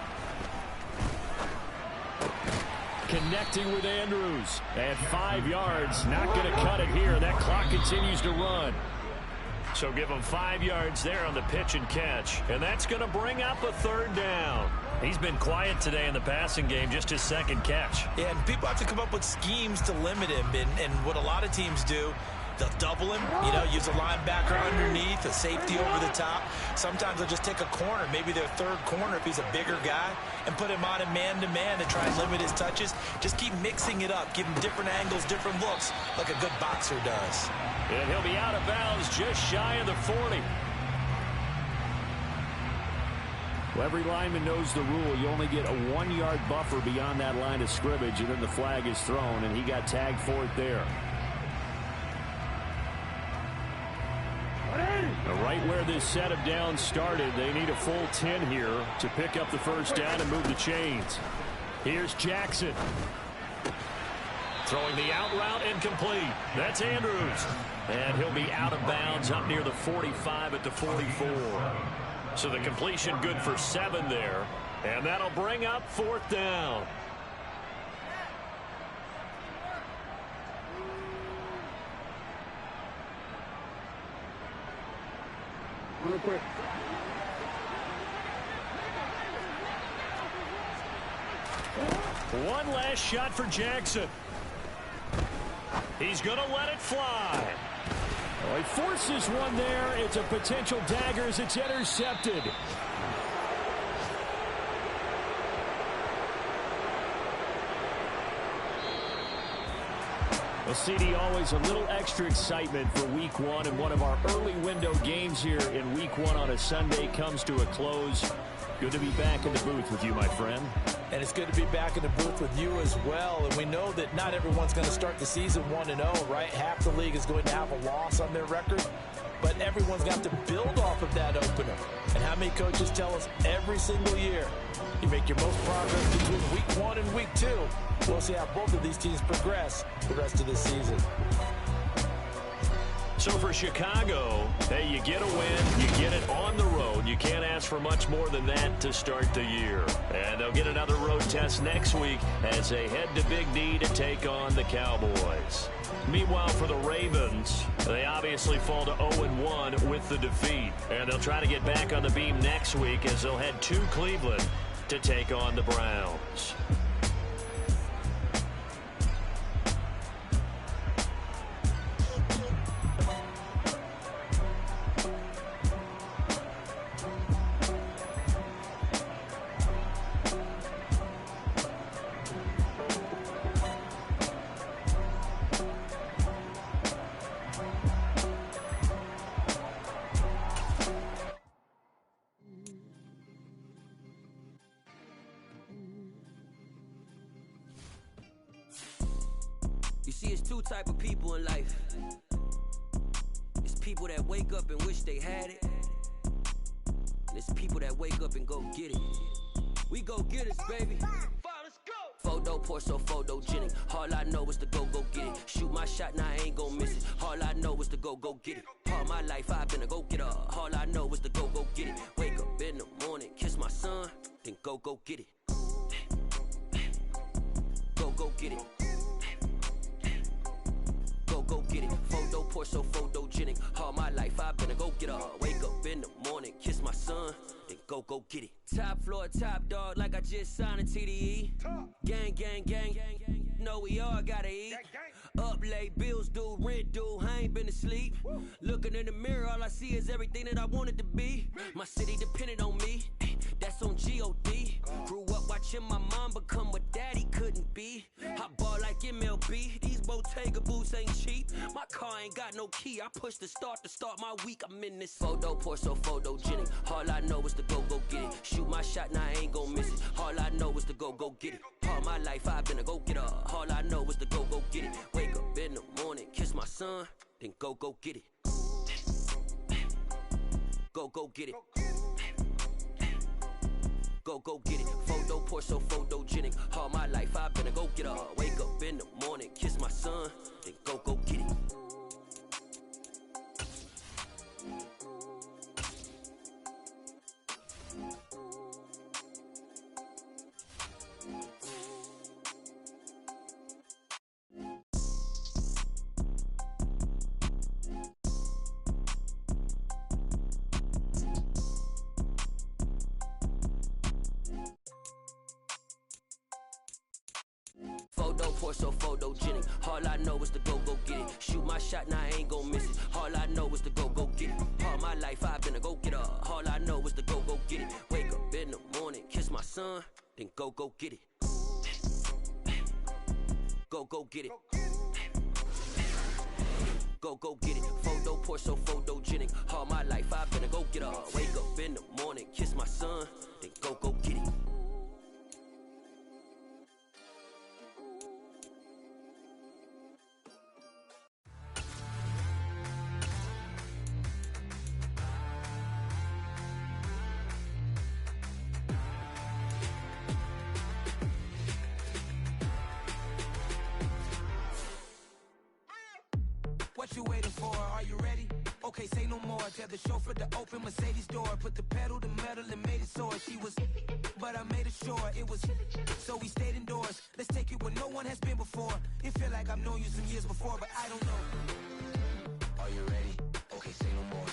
F: Connecting with Andrews at 5 yards. Not going to cut it here. That clock continues to run. So give him 5 yards there on the pitch and catch. And that's going to bring up a third down. He's been quiet today in the passing game, just his second catch.
G: Yeah, and people have to come up with schemes to limit him. And what a lot of teams do, they'll double him, use a linebacker underneath, a safety over the top. Sometimes they'll just take a corner, maybe their third corner if he's a bigger guy, and put him on a man-to-man to try and limit his touches. Just keep mixing it up, give him different angles, different looks, like a good boxer does.
F: And he'll be out of bounds just shy of the 40. Well, every lineman knows the rule. You only get a 1-yard buffer beyond that line of scrimmage, and then the flag is thrown, and he got tagged for it there. Right where this set of downs started, they need a full 10 here to pick up the first down and move the chains. Here's Jackson.
D: Throwing the out route and complete. That's Andrews. And he'll be out of bounds up near the 45 at the 44. So the completion good for 7 there. And that'll bring up 4th down.
H: Real quick.
D: One last shot for Jackson. He's going to let it fly.
F: Oh, he forces one there. It's a potential dagger as it's intercepted. Well, CD, always a little extra excitement for Week 1, and one of our early window games here in Week 1 on a Sunday comes to a close. Good to be back in the booth with you, my friend.
E: And it's good to be back in the booth with you as well. And we know that not everyone's going to start the season 1-0, right? Half the league is going to have a loss on their record. But everyone's got to build off of that opener. And how many coaches tell us every single year, you make your most progress between Week 1 and Week 2. We'll see how both of these teams progress the rest of this season.
D: So for Chicago, hey, you get a win, you get it on the road. You can't ask for much more than that to start the year. And they'll get another road test next week as they head to Big D to take on the Cowboys. Meanwhile, for the Ravens, they obviously fall to 0-1 with the defeat. And they'll try to get back on the beam next week as they'll head to Cleveland to take on the Browns.
C: You see, it's two type of people in life. It's people that wake up and wish they had it. And it's people that wake up and go get it. We go get it, baby. Let's go. Photo Porso, photogenic. All I know is to go get it. Shoot my shot, now I ain't gon' miss it. All I know is to go get it. All my life I've been a go getter. All I know is to go get it. Wake up in the morning, kiss my son, then go get it. Go get it. Go get it. Photo Porso, photogenic. All my life I've been a go getter. Wake up in the morning, kiss my son, then go get it. Top floor, top dog, like I just signed a TDE. Gang, gang, gang, gang, gang. Know we all gotta eat. Up late, bills due, rent due, I ain't been asleep. Looking in the mirror, all I see is everything that I wanted to be. My city depended on me, that's on G.O.D. Grew up watching my mom become what daddy couldn't be. I ball like MLB, these Bottega boots ain't cheap. My car ain't got no key, I push the start to start my week. I'm in this photo Porso, photogenic. All I know is to go get it. Shoot my shot, now I ain't gon' miss it. All I know is to go get it. All my life I've been a go getter. All I know is to go get it. Wake up in the morning, kiss my son, then go get it. Go get it. Go get it. Photo Porso, photogenic. All my life I've been a go getter. Wake up in the morning, kiss my son, then go get it. Photo Porso, photogenic. All I know is to go get it. Shoot my shot, now I ain't gon' miss it. All I know is to go get it. All my life I've been a go getter. All I know is to go get it. Wake up in the morning, kiss my son, then go get it. Go get it. Go get it. Photo Porso, photogenic. All my life I've been a go getter. Wake up in the morning, kiss my son, then go get it.
B: What you waiting for? Are you ready? Okay, say no more. Tell the chauffeur to open Mercedes door. Put the pedal to metal and made it soar. She was, but I made it sure it was. So we stayed indoors. Let's take it where no one has been before. It feel like I've known you some years before, but I don't know. Are you ready? Okay, say no more.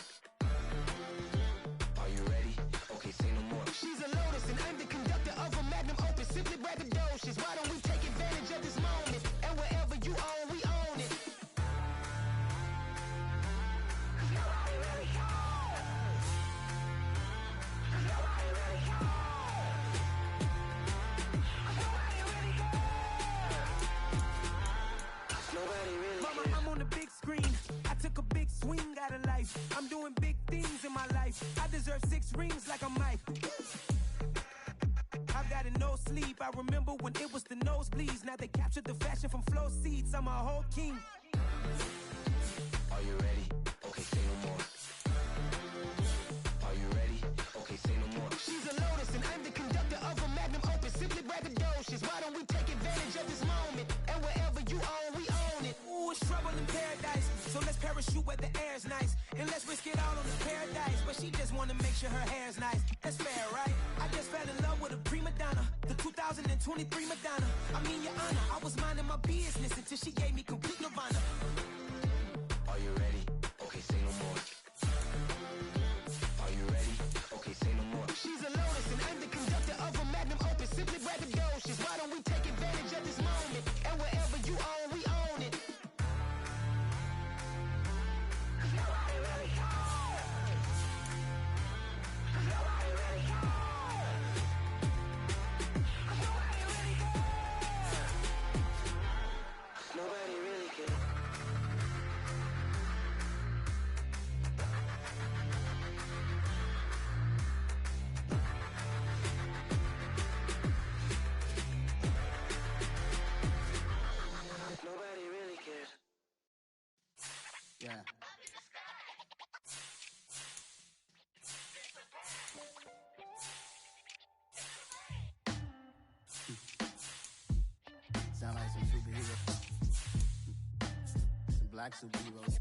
B: Are you ready? Okay, say no more.
I: She's a Lotus and I'm the conductor of a Magnum Opus. Simply braggadocious. Why don't we take advantage of this moment? And wherever you own, we own it.
B: Mama, I'm on the big screen. I took a big swing out of life. I'm doing big things in my life. I deserve 6 rings like I'm Mike. I've got no sleep. I remember when it was the nosebleeds. Now they captured the fashion from flow seats. I'm a whole king. Are you ready? Okay, say no more. Are you ready? Okay, say no more.
I: She's a Lotus and I'm the conductor of a Magnum Opus. Simply braggadocious. Why don't we take advantage of this moment? And wherever you own, we own it.
B: Ooh, it's trouble in paradise. So let's parachute where the air's nice. And let's risk it all on this paradise. But she just wanna make sure her hair's nice. That's fair, right? I just fell in love with a prima donna. The 2023 Madonna. I mean, your honor, I was minding my business until she gave me complete nirvana. Are you ready? Okay, say no more. Are you ready? Okay, say no more.
I: She's a Lotus and I'm the conductor of a Magnum Opus. Simply braggadocious. Why don't we take advantage of this moment? And wherever you own, we own it.
B: Nobody really cares. Nobody really cares.
C: Yeah. Sound like some superheroes. Some black superheroes.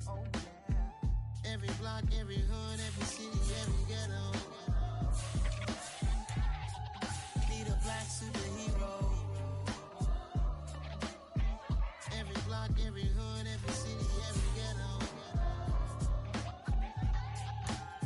C: Oh, yeah. Every block, every hood, every city, every ghetto. Need a black superhero. Every block, every hood, every city, every ghetto.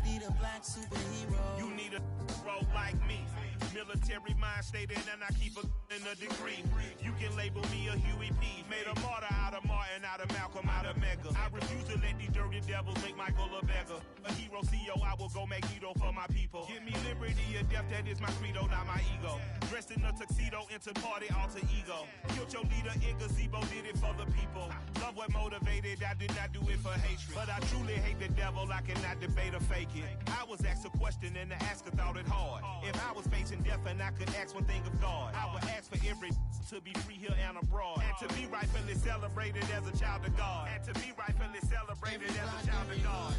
C: Need a black superhero.
J: You need a bro like me. Military mind stated, and I keep in a degree. You can label me a Huey P. Made a martyr out of Martin, out of Malcolm, out of Mega. I refuse to let these dirty devils make Michael a beggar. A hero CEO, I will go Magneto for my people. Give me liberty or death, that is my credo, not my ego. Dressed in a tuxedo, into party, alter ego. Killed your leader in gazebo, did it for the people. Love what motivated, I did not do it for hatred. But I truly hate the devil, I cannot debate or fake it. I was asked a question and the asker thought it hard. If I was facing death and I could ask one thing of God, I would ask for every to be free here and abroad. And to be rightfully celebrated as a child of God. And to be rightfully celebrated as a child of God.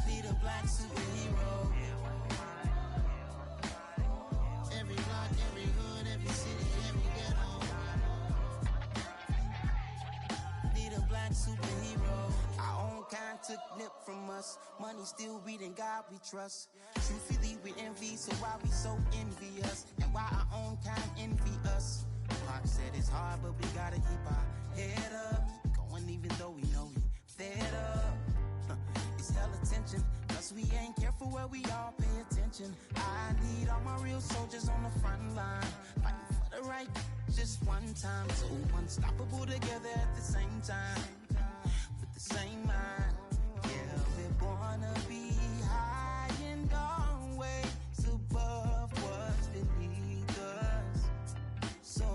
C: Need a black superhero. Every block, every hood, every city, every ghetto. Need a black superhero. Our own kind took nip from us. Money still reading God we trust. Truthfully we envy, so why we so envious? And why our own kind envy us? Pac said it's hard, but we gotta keep our head up. Going even though we know we fed up. It's hell attention, cause we ain't careful where we all pay attention. I need all my real soldiers on the front line, fighting for the right just one time. So unstoppable together at the same time, with the same mind. Yeah, we're born to be high and always above what's beneath us. So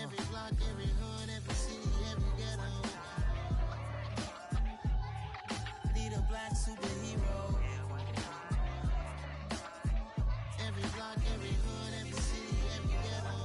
C: every block, every hood, every city, every ghetto. Need a black superhero. Every block, every hood, every city, every ghetto.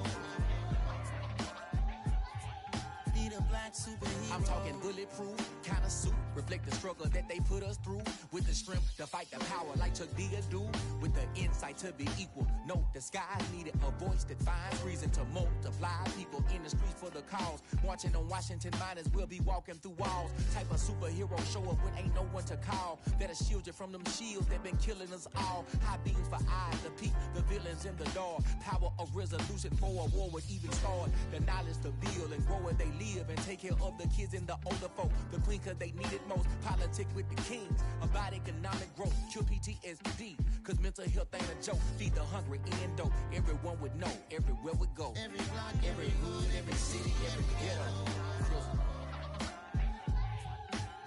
C: Need a black superhero. I'm talking bulletproof, kind of suit, reflect the struggle that they put us through. With the strength to fight the power like Chuck D do. With the insight to be equal, note the skies needed a voice that finds reason to multiply. People in the streets for the cause, marching on Washington miners will be walking through walls. Type of superhero show up when ain't no one to call. That'll shield you from them shields that been killing us all. High beams for eyes to peek the villains in the dark. Power of resolution for a war would even start. The knowledge to build and grow where they live and take care of the kids and the older folk. The queen cause they need it most. Politics with the kings about economic growth. Cure PTSD cause mental health ain't a joke. Feed the hungry and dope. Everyone would know everywhere we go. Every block, every hood, every city, every ghetto.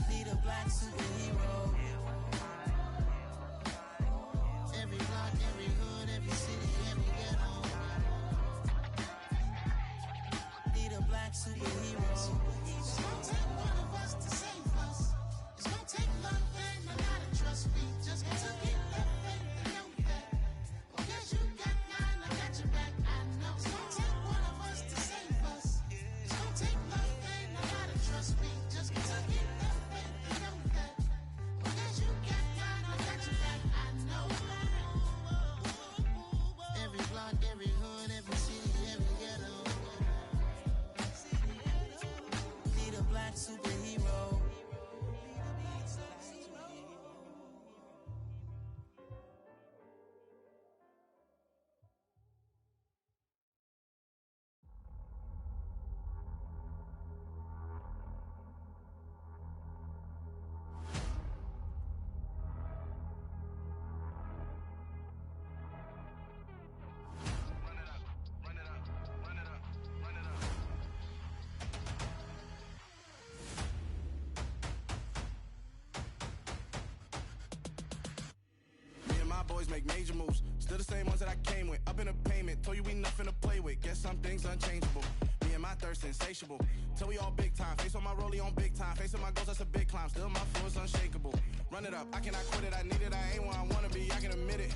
C: Need a black superhero. Every block, every hood, every city, every ghetto. Need a black superhero.
I: It's gonna take one of us to save us. It's gonna take love and a lot of trust. We just got to get that faith and know that. Oh, yes, you got mine, I got your back, I know. It's gonna take one of us to save us. It's gonna take love and a lot of trust. We just got to get that faith and know that. Oh, yes, you got mine, I got your back, I know. Every block, every hood, every city, every ghetto.
C: Need a black superhero.
B: Boys make major moves, still the same ones that I came with. Up in a payment, told you we nothing to play with. Guess some things unchangeable. Me and my thirst insatiable. Till we all big time. Face on my rollie on big time. Facing my goals, that's a big climb. Still my flow is unshakable. Run it up, I cannot quit it. I need it, I ain't where I wanna be. I can admit it.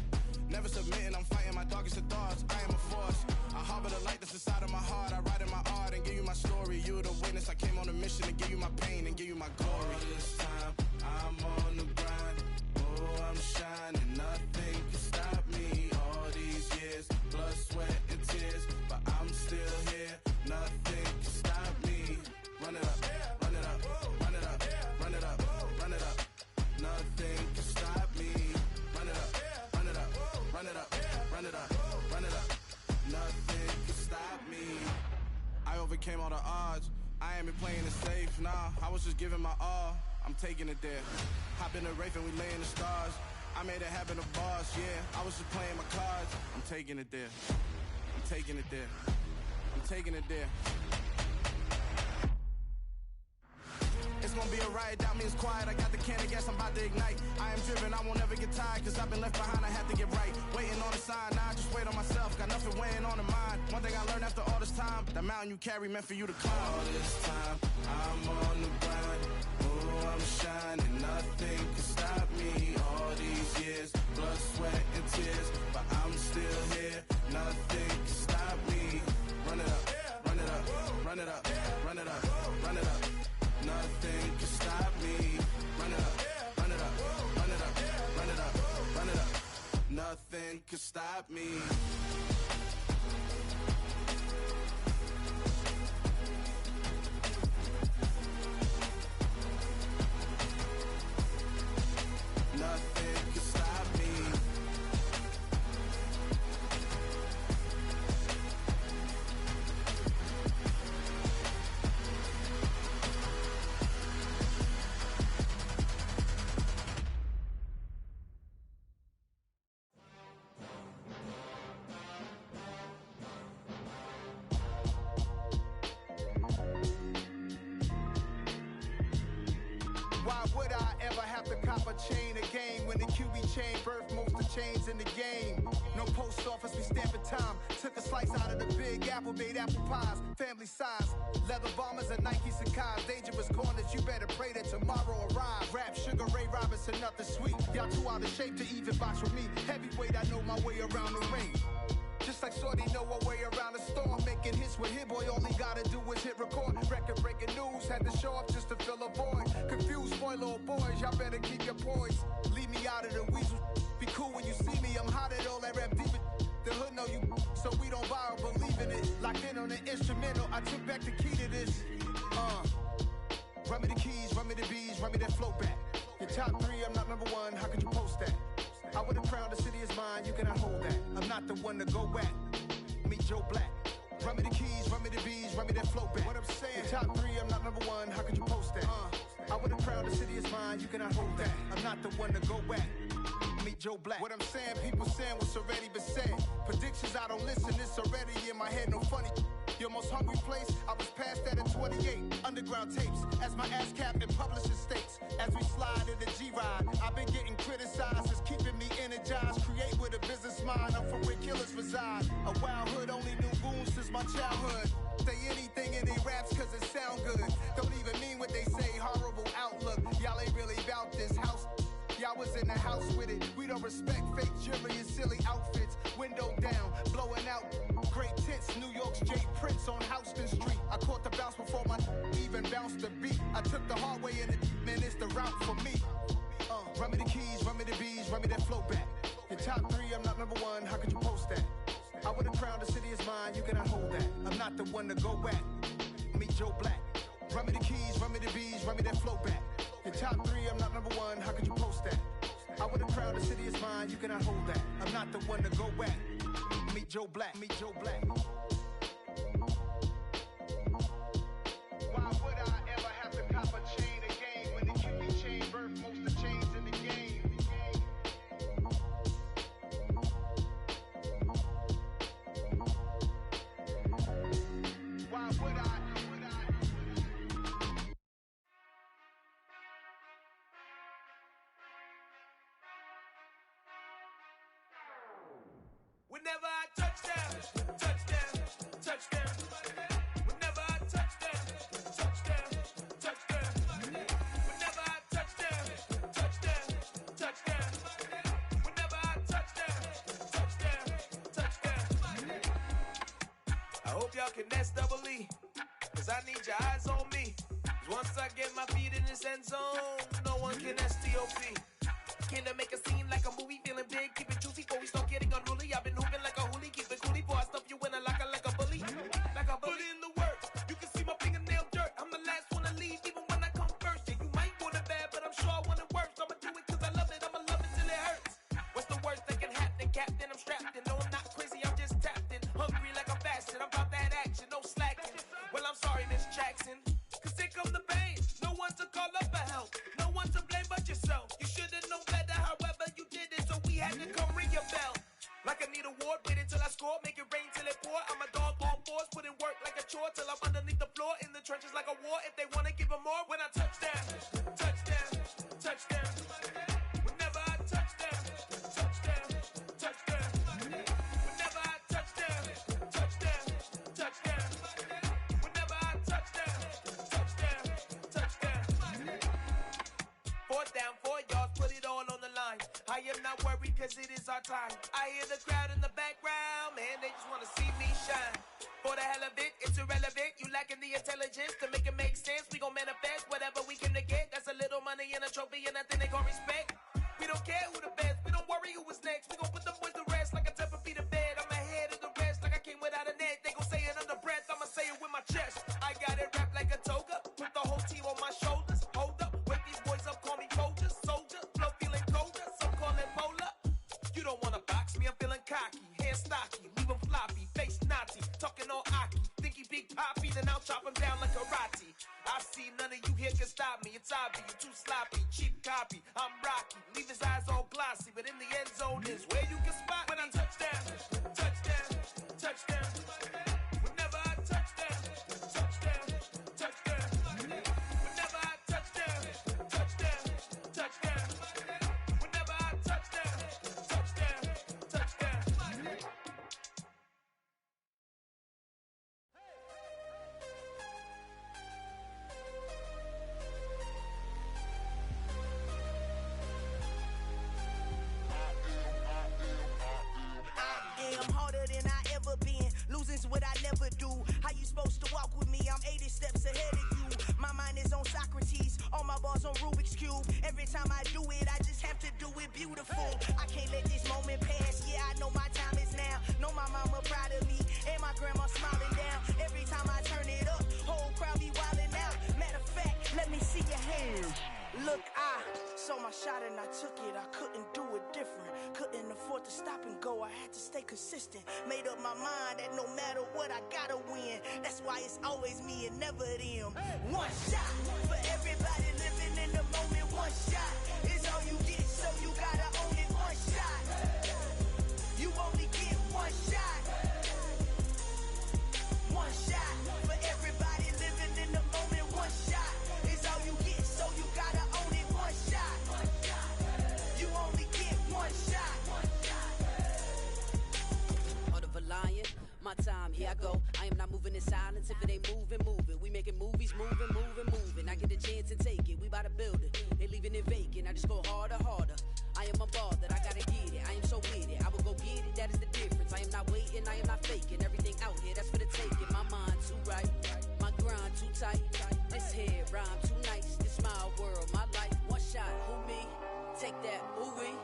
B: Never submitting, I'm fighting my darkest of thoughts. I am a force. I harbor the light that's inside of my heart. I write in my art and give you my story. You the witness. I came on a mission to give you my pain and give you my glory. All this time, I'm on the grind. Oh, I'm shining. Nothing can stop me. All these years, blood, sweat, and tears. But I'm still here. Nothing can stop me. Run it up, run it up, run it up, run it up, run it up. Nothing can stop me. Run it up, run it up, run it up, run it up, run it up. Nothing can stop me. I overcame all the odds. I ain't been playing it safe, nah. I was just giving my all. I'm taking it there. Hop in the Wraith and we lay in the stars. I made it happen to boss, yeah. I was just playing my cards. I'm taking it there. I'm taking it there. I'm taking it there. It's gonna be a riot, that means quiet. I got the can of gas, I'm about to ignite. I am driven, I won't ever get tired, cause I've been left behind, I have to get right. Waiting on the sign, now I just wait on myself. Got nothing weighing on the mind. One thing I learned after all this time, the mountain you carry meant for you to climb. All this time, I'm on the grind. Oh, I'm shining, nothing can stop me. All these years, blood, sweat, and tears. But I'm still here, nothing can stop me. Run it up, run it up, run it up, run it up, run it up. Nothing can stop me. Run it up, run it up, run it up, run it up, run it up. Nothing can stop me. Nothing can stop me. Why would I ever have to cop a chain again when the QB chain birthed most of chains in the game? No post office, we stamping time. Took a slice out of the big apple, made apple pies, family size. Leather bombers and Nike Sakai's. Dangerous corners, you better pray that tomorrow arrives. Rap, Sugar Ray Robinson, nothing sweet. Y'all too out of shape to even box with me. Heavyweight, I know my way around the ring. Just like Shorty know her way around the storm. Making hits with Hit Boy, only
K: gotta do is hit record. Record breaking news, had to show up just to fill a void. Confused boy, little boys, y'all better keep your poise. Leave me out of the weasel. Be cool when you see me, I'm hot at all that rap deep. The hood know you, so we don't buy or believe in it. Locked in on the instrumental, I took back the key to this. Run me the keys, run me the bees, run me that flow back. Your top 3, I'm not number 1, how could you post that? I would've crowned the city is mine, you cannot hold that. I'm not the one to go back. Meet Joe Black. Run me the keys, run me the bees, run me that flow back. What I'm saying, your top 3, I'm not number 1, how could you post that? I would've crowned the city is mine, you cannot hold that. I'm not the one to go back. Meet Joe Black. What I'm saying, people saying what's already been said. Predictions, I don't listen, it's already in my head, no funny. Your most hungry place, I was past that at 28. Underground tapes, as my ass cap in publishing states. As we slide in the G-Ride, I've been getting criticized, it's keeping me energized. Create with a business mind, I'm from where killers reside. A wild hood, only knew goons since my childhood. Say anything in they raps cause it sound good. Don't even mean what they say, horrible outlook. Y'all ain't really about this house. Y'all was in the house with it. We don't respect fake jewelry and silly outfits. Window down, blowing out great tits. New York's J. Prince on Houston Street. I caught the bounce before my even bounced the beat. I took the hard way in it, man, it's the route for me. Run me the keys, run me the bees, run me that flow back. Your top 3, I'm not number 1, how could you post that? I would've crowned the city is mine, you cannot hold that. I'm not the one to go back. Meet Joe Black. Run me the keys, run me the bees, run me that flow back. Your top 3, I'm not number 1, how could you post that? I would've crowned the city is mine, you cannot hold that. I'm not the one to go back. Meet Joe Black, meet Joe Black. Why would I ever have to cop a chain again when the QB chain birthed most of the chains in the game? Why would I?
A: Whenever I touchdown, touchdown, touchdown. Whenever I touchdown, touchdown, touchdown. Whenever I touchdown, touchdown, touchdown. Whenever I touchdown, touchdown, touchdown. I hope y'all can double E, cause I need your eyes on me. 'Cause once I get my feet in this end zone, no one can STOP. Can I make a scene like a movie, feeling big, keep it juicy before we start getting unruly. I've been hooping like a hoolie, keep it coolie before I stuff you in a locker like a bully. Like a bully. Put in the work, you can see my fingernail dirt. I'm the last one to leave, even when I come first. Yeah, you might want it bad, but I'm sure I want it worse. I'ma do it 'cause I love it, I'ma love it till it hurts. What's the worst that can happen, Captain? I'm strapped in, no I'm not crazy, I'm just tapped in. Hungry like I'm fasting, I'm about that action, no slacking. Well, I'm sorry, Miss Jackson, 'cause here come the pain. No one to call up for help, no one to blame but yourself. You should've known better, however you did it, so we had to come ring your bell. Like I need a award, wait until I score, make it rain till it pour. I'm a dog on fours, put in work like a chore till I'm underneath the floor, in the trenches like a war. If they wanna give them more, when I touchdown, touchdown, touchdown. Whenever I touchdown, touchdown, touchdown. Whenever I touchdown, touchdown, touchdown. Whenever I touchdown, touchdown, touchdown. 4th down, 4 yards, put it all on the line. I am not worried 'cause it is our time. I hear the crowd in the background, man, they just wanna see me shine. For the hell of it, it's irrelevant. You lacking the intelligence to make it make sense. We gon' manifest whatever we came to get. That's a little money and a trophy and nothing they gon' respect. We don't care who the best, we don't worry who was next. We gon' put the boys to rest like a 10 feet of bed. I'm ahead of the rest like I came without a net. They gon' say it under breath, I'ma say it with my chest. I got it wrapped like a toga, put the whole team on my shoulders. Hold up, wake these boys up, call me soldier, soldier. Flow feeling colder, some call it polar. You don't wanna box me, I'm feeling cocky. Hair stocky, leave him floppy, face naughty. Talking all aki, think he big poppy, then I'll chop him down like karate. I see none of you here can stop me. It's obvious, you too sloppy, cheap copy. I'm Rocky, leave his eyes all glossy, but in the end zone is where you can spot when I touchdown, touchdown, touchdown. Whenever I touchdown, touchdown, touchdown. Whenever I touchdown, touchdown, touchdown. Whenever I touchdown, touchdown, touchdown.
L: I am harder than I ever been. Losing's what I never do. How you supposed to walk Socrates. All my bars on Rubik's Cube. Every time I do it, I just have to do it beautiful. I can't let this moment pass. Yeah, I know my time is now. Know my mama proud of me, and my grandma smiling down. Every time I turn it up, whole crowd be wildin' out. Matter of fact, let me see your hands. Look, I saw my shot and I took it. I couldn't do it different. Couldn't afford to stop and go. I had to stay consistent. Made up my mind that no matter what, I gotta win. That's why it's always me and never them. One shot for everybody living in the moment. One shot is all you get, so you gotta own it. One shot. You only get one shot. One shot for everybody living in the moment. One shot is all you get, so you gotta own it. One shot. You only get one shot.
C: Heart of a lion, my time, here I go. I am not moving in silence. If it ain't moving, move it. We making movies, moving, moving, moving. I get a chance and take it. We bout to build it. They leaving it vacant. I just go harder, harder. I am a ball that I gotta get it. I am so with it. I will go get it. That is the difference. I am not waiting. I am not faking. Everything out here, that's for the taking. My mind too right. My grind too tight. This head rhyme too nice. This my world, my life. One shot, who me? Take that, ooh wee.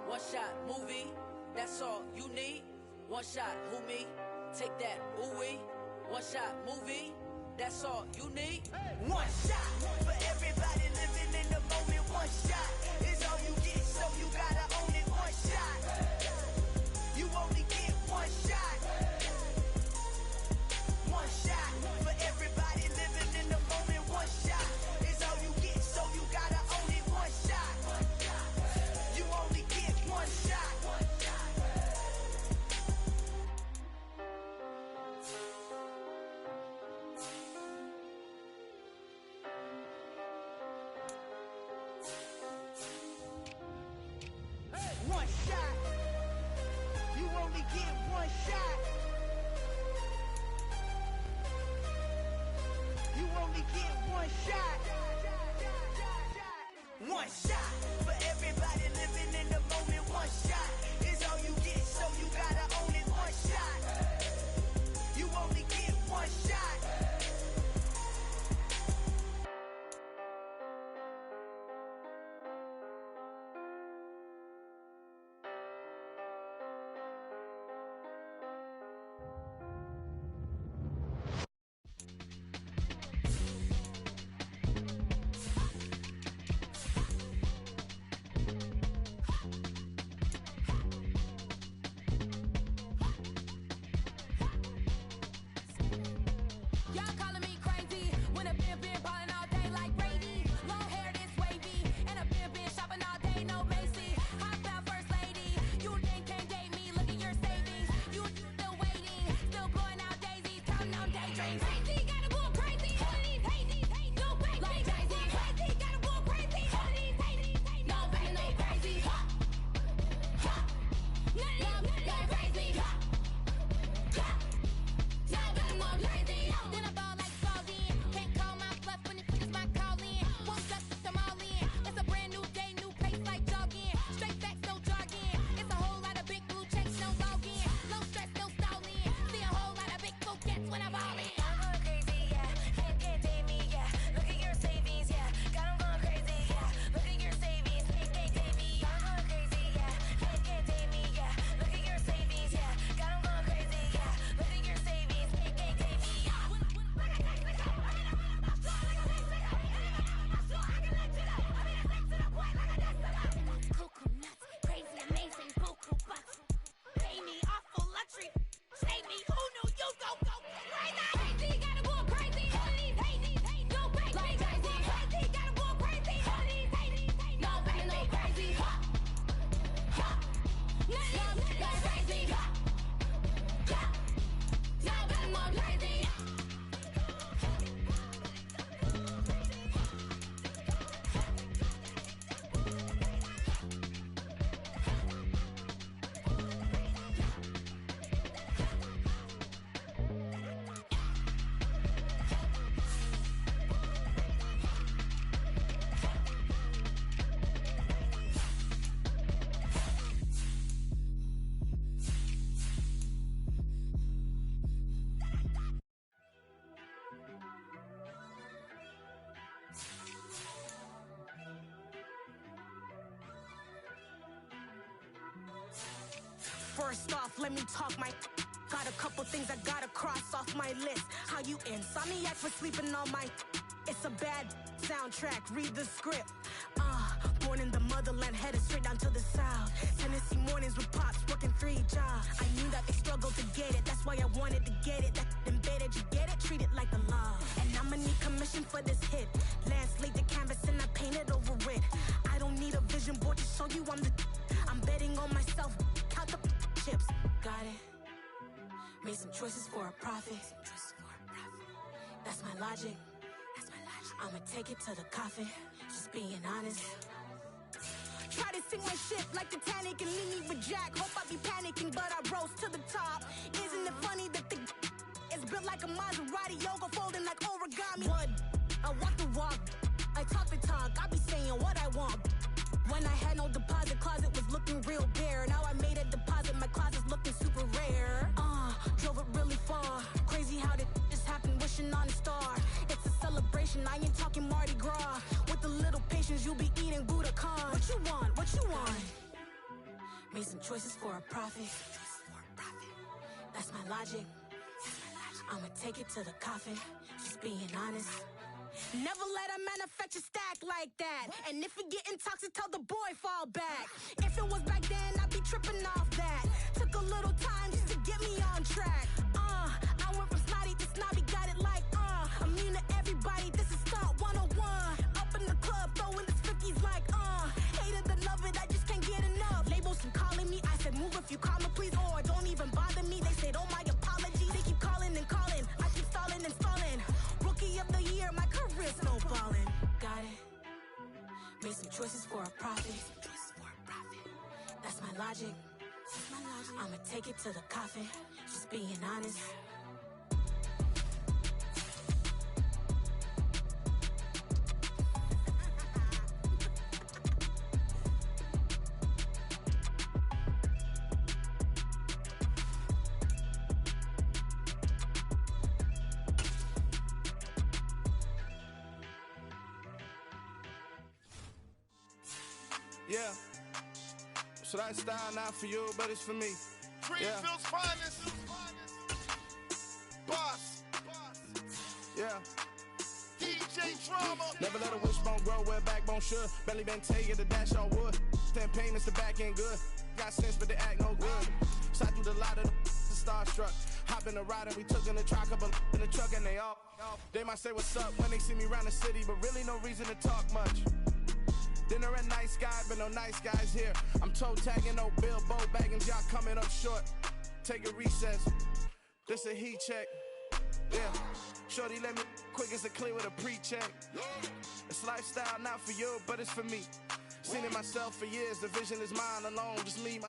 C: One shot, movie. That's all you need. One shot, who me? Take that, ooh wee. One shot, movie. That's all you need.
L: One shot for everybody living in the moment. One shot is all you get, so you gotta own it. One shot. You only get one shot. One shot for everybody living in the moment. One shot is all you get, so you gotta own it. One shot. You only get one shot. One shot. You only get one shot. You only get one shot. One shot for everybody living in the moment. One shot is all you get, so you gotta own it. One shot. You only get one shot. let me talk my. Got a couple things I gotta cross off my list. How you insomniac for sleeping on my. It's a bad soundtrack, read the script. Born in the motherland, headed straight down to the south. Tennessee mornings with pops, working 3 jobs. I knew that they struggled to get it, that's why I wanted to get it. That embedded, you get it, treat it like a law. And I'ma need commission for this hit. Lance laid the canvas and I painted over it. I don't need a vision board to show you I'm betting on myself, count the chips. Got it. Made some choices for a profit. That's my logic. I'ma take it to the coffin, just being honest. Try to sink my ship like Titanic and leave me with Jack. Hope I be panicking, but I rose to the top. Isn't it funny that the is built like a Maserati, yoga folding like origami? What? I walk the walk, I talk the talk, I be saying what I want. When I had no deposit, closet was looking real bare. Now I made a deposit, my closet's looking super rare. Drove it really far. Crazy how did just happen, wishing on a star. It's a celebration, I ain't talking Mardi Gras. With a little patience, you'll be eating Budokan. What you want? What you want? Made some choices for a profit. That's my logic. I'ma take it to the coffin, just being honest. Never let a manufacture stack like that. And if it getting toxic, tell the boy fall back. If it was back then, I'd be tripping off that. Took a little time just to get me on track. I went from snotty to snobby, got it like immune to everybody, this is stunt 101. Up in the club, throwing the cookies like hate it or love it, I just can't get enough. Labels keep calling me, I said move if you call me please, or don't even bother me. They said oh my apologies, they keep calling and calling, I keep stalling and stalling. Rookie of the year, my career snowballing. Got it. Made some choices for a profit. That's my logic. I'ma take it to the coffin, just being honest.
K: Yeah. So that style not for you, but it's for me.
J: Greenfield's finest. Boss.
K: Yeah.
J: DJ Drama.
K: Never let a wishbone grow where a backbone should. Belly been tell you the dash on wood. Then pain is the back end good. Got sense, but they act no good. So I threw the lot of the starstruck. Hop in the ride and we took in the truck, couple in the truck and they all. They might say what's up when they see me round the city, but really no reason to talk much. Dinner at nice guy, but no nice guys here. I'm toe tagging, no Bilbo bagging, y'all coming up short. Take a recess. This a heat check. Yeah. Shorty let me quick as a clear with a pre-check. It's lifestyle not for you, but it's for me. Seen it myself for years. The vision is mine alone, just me.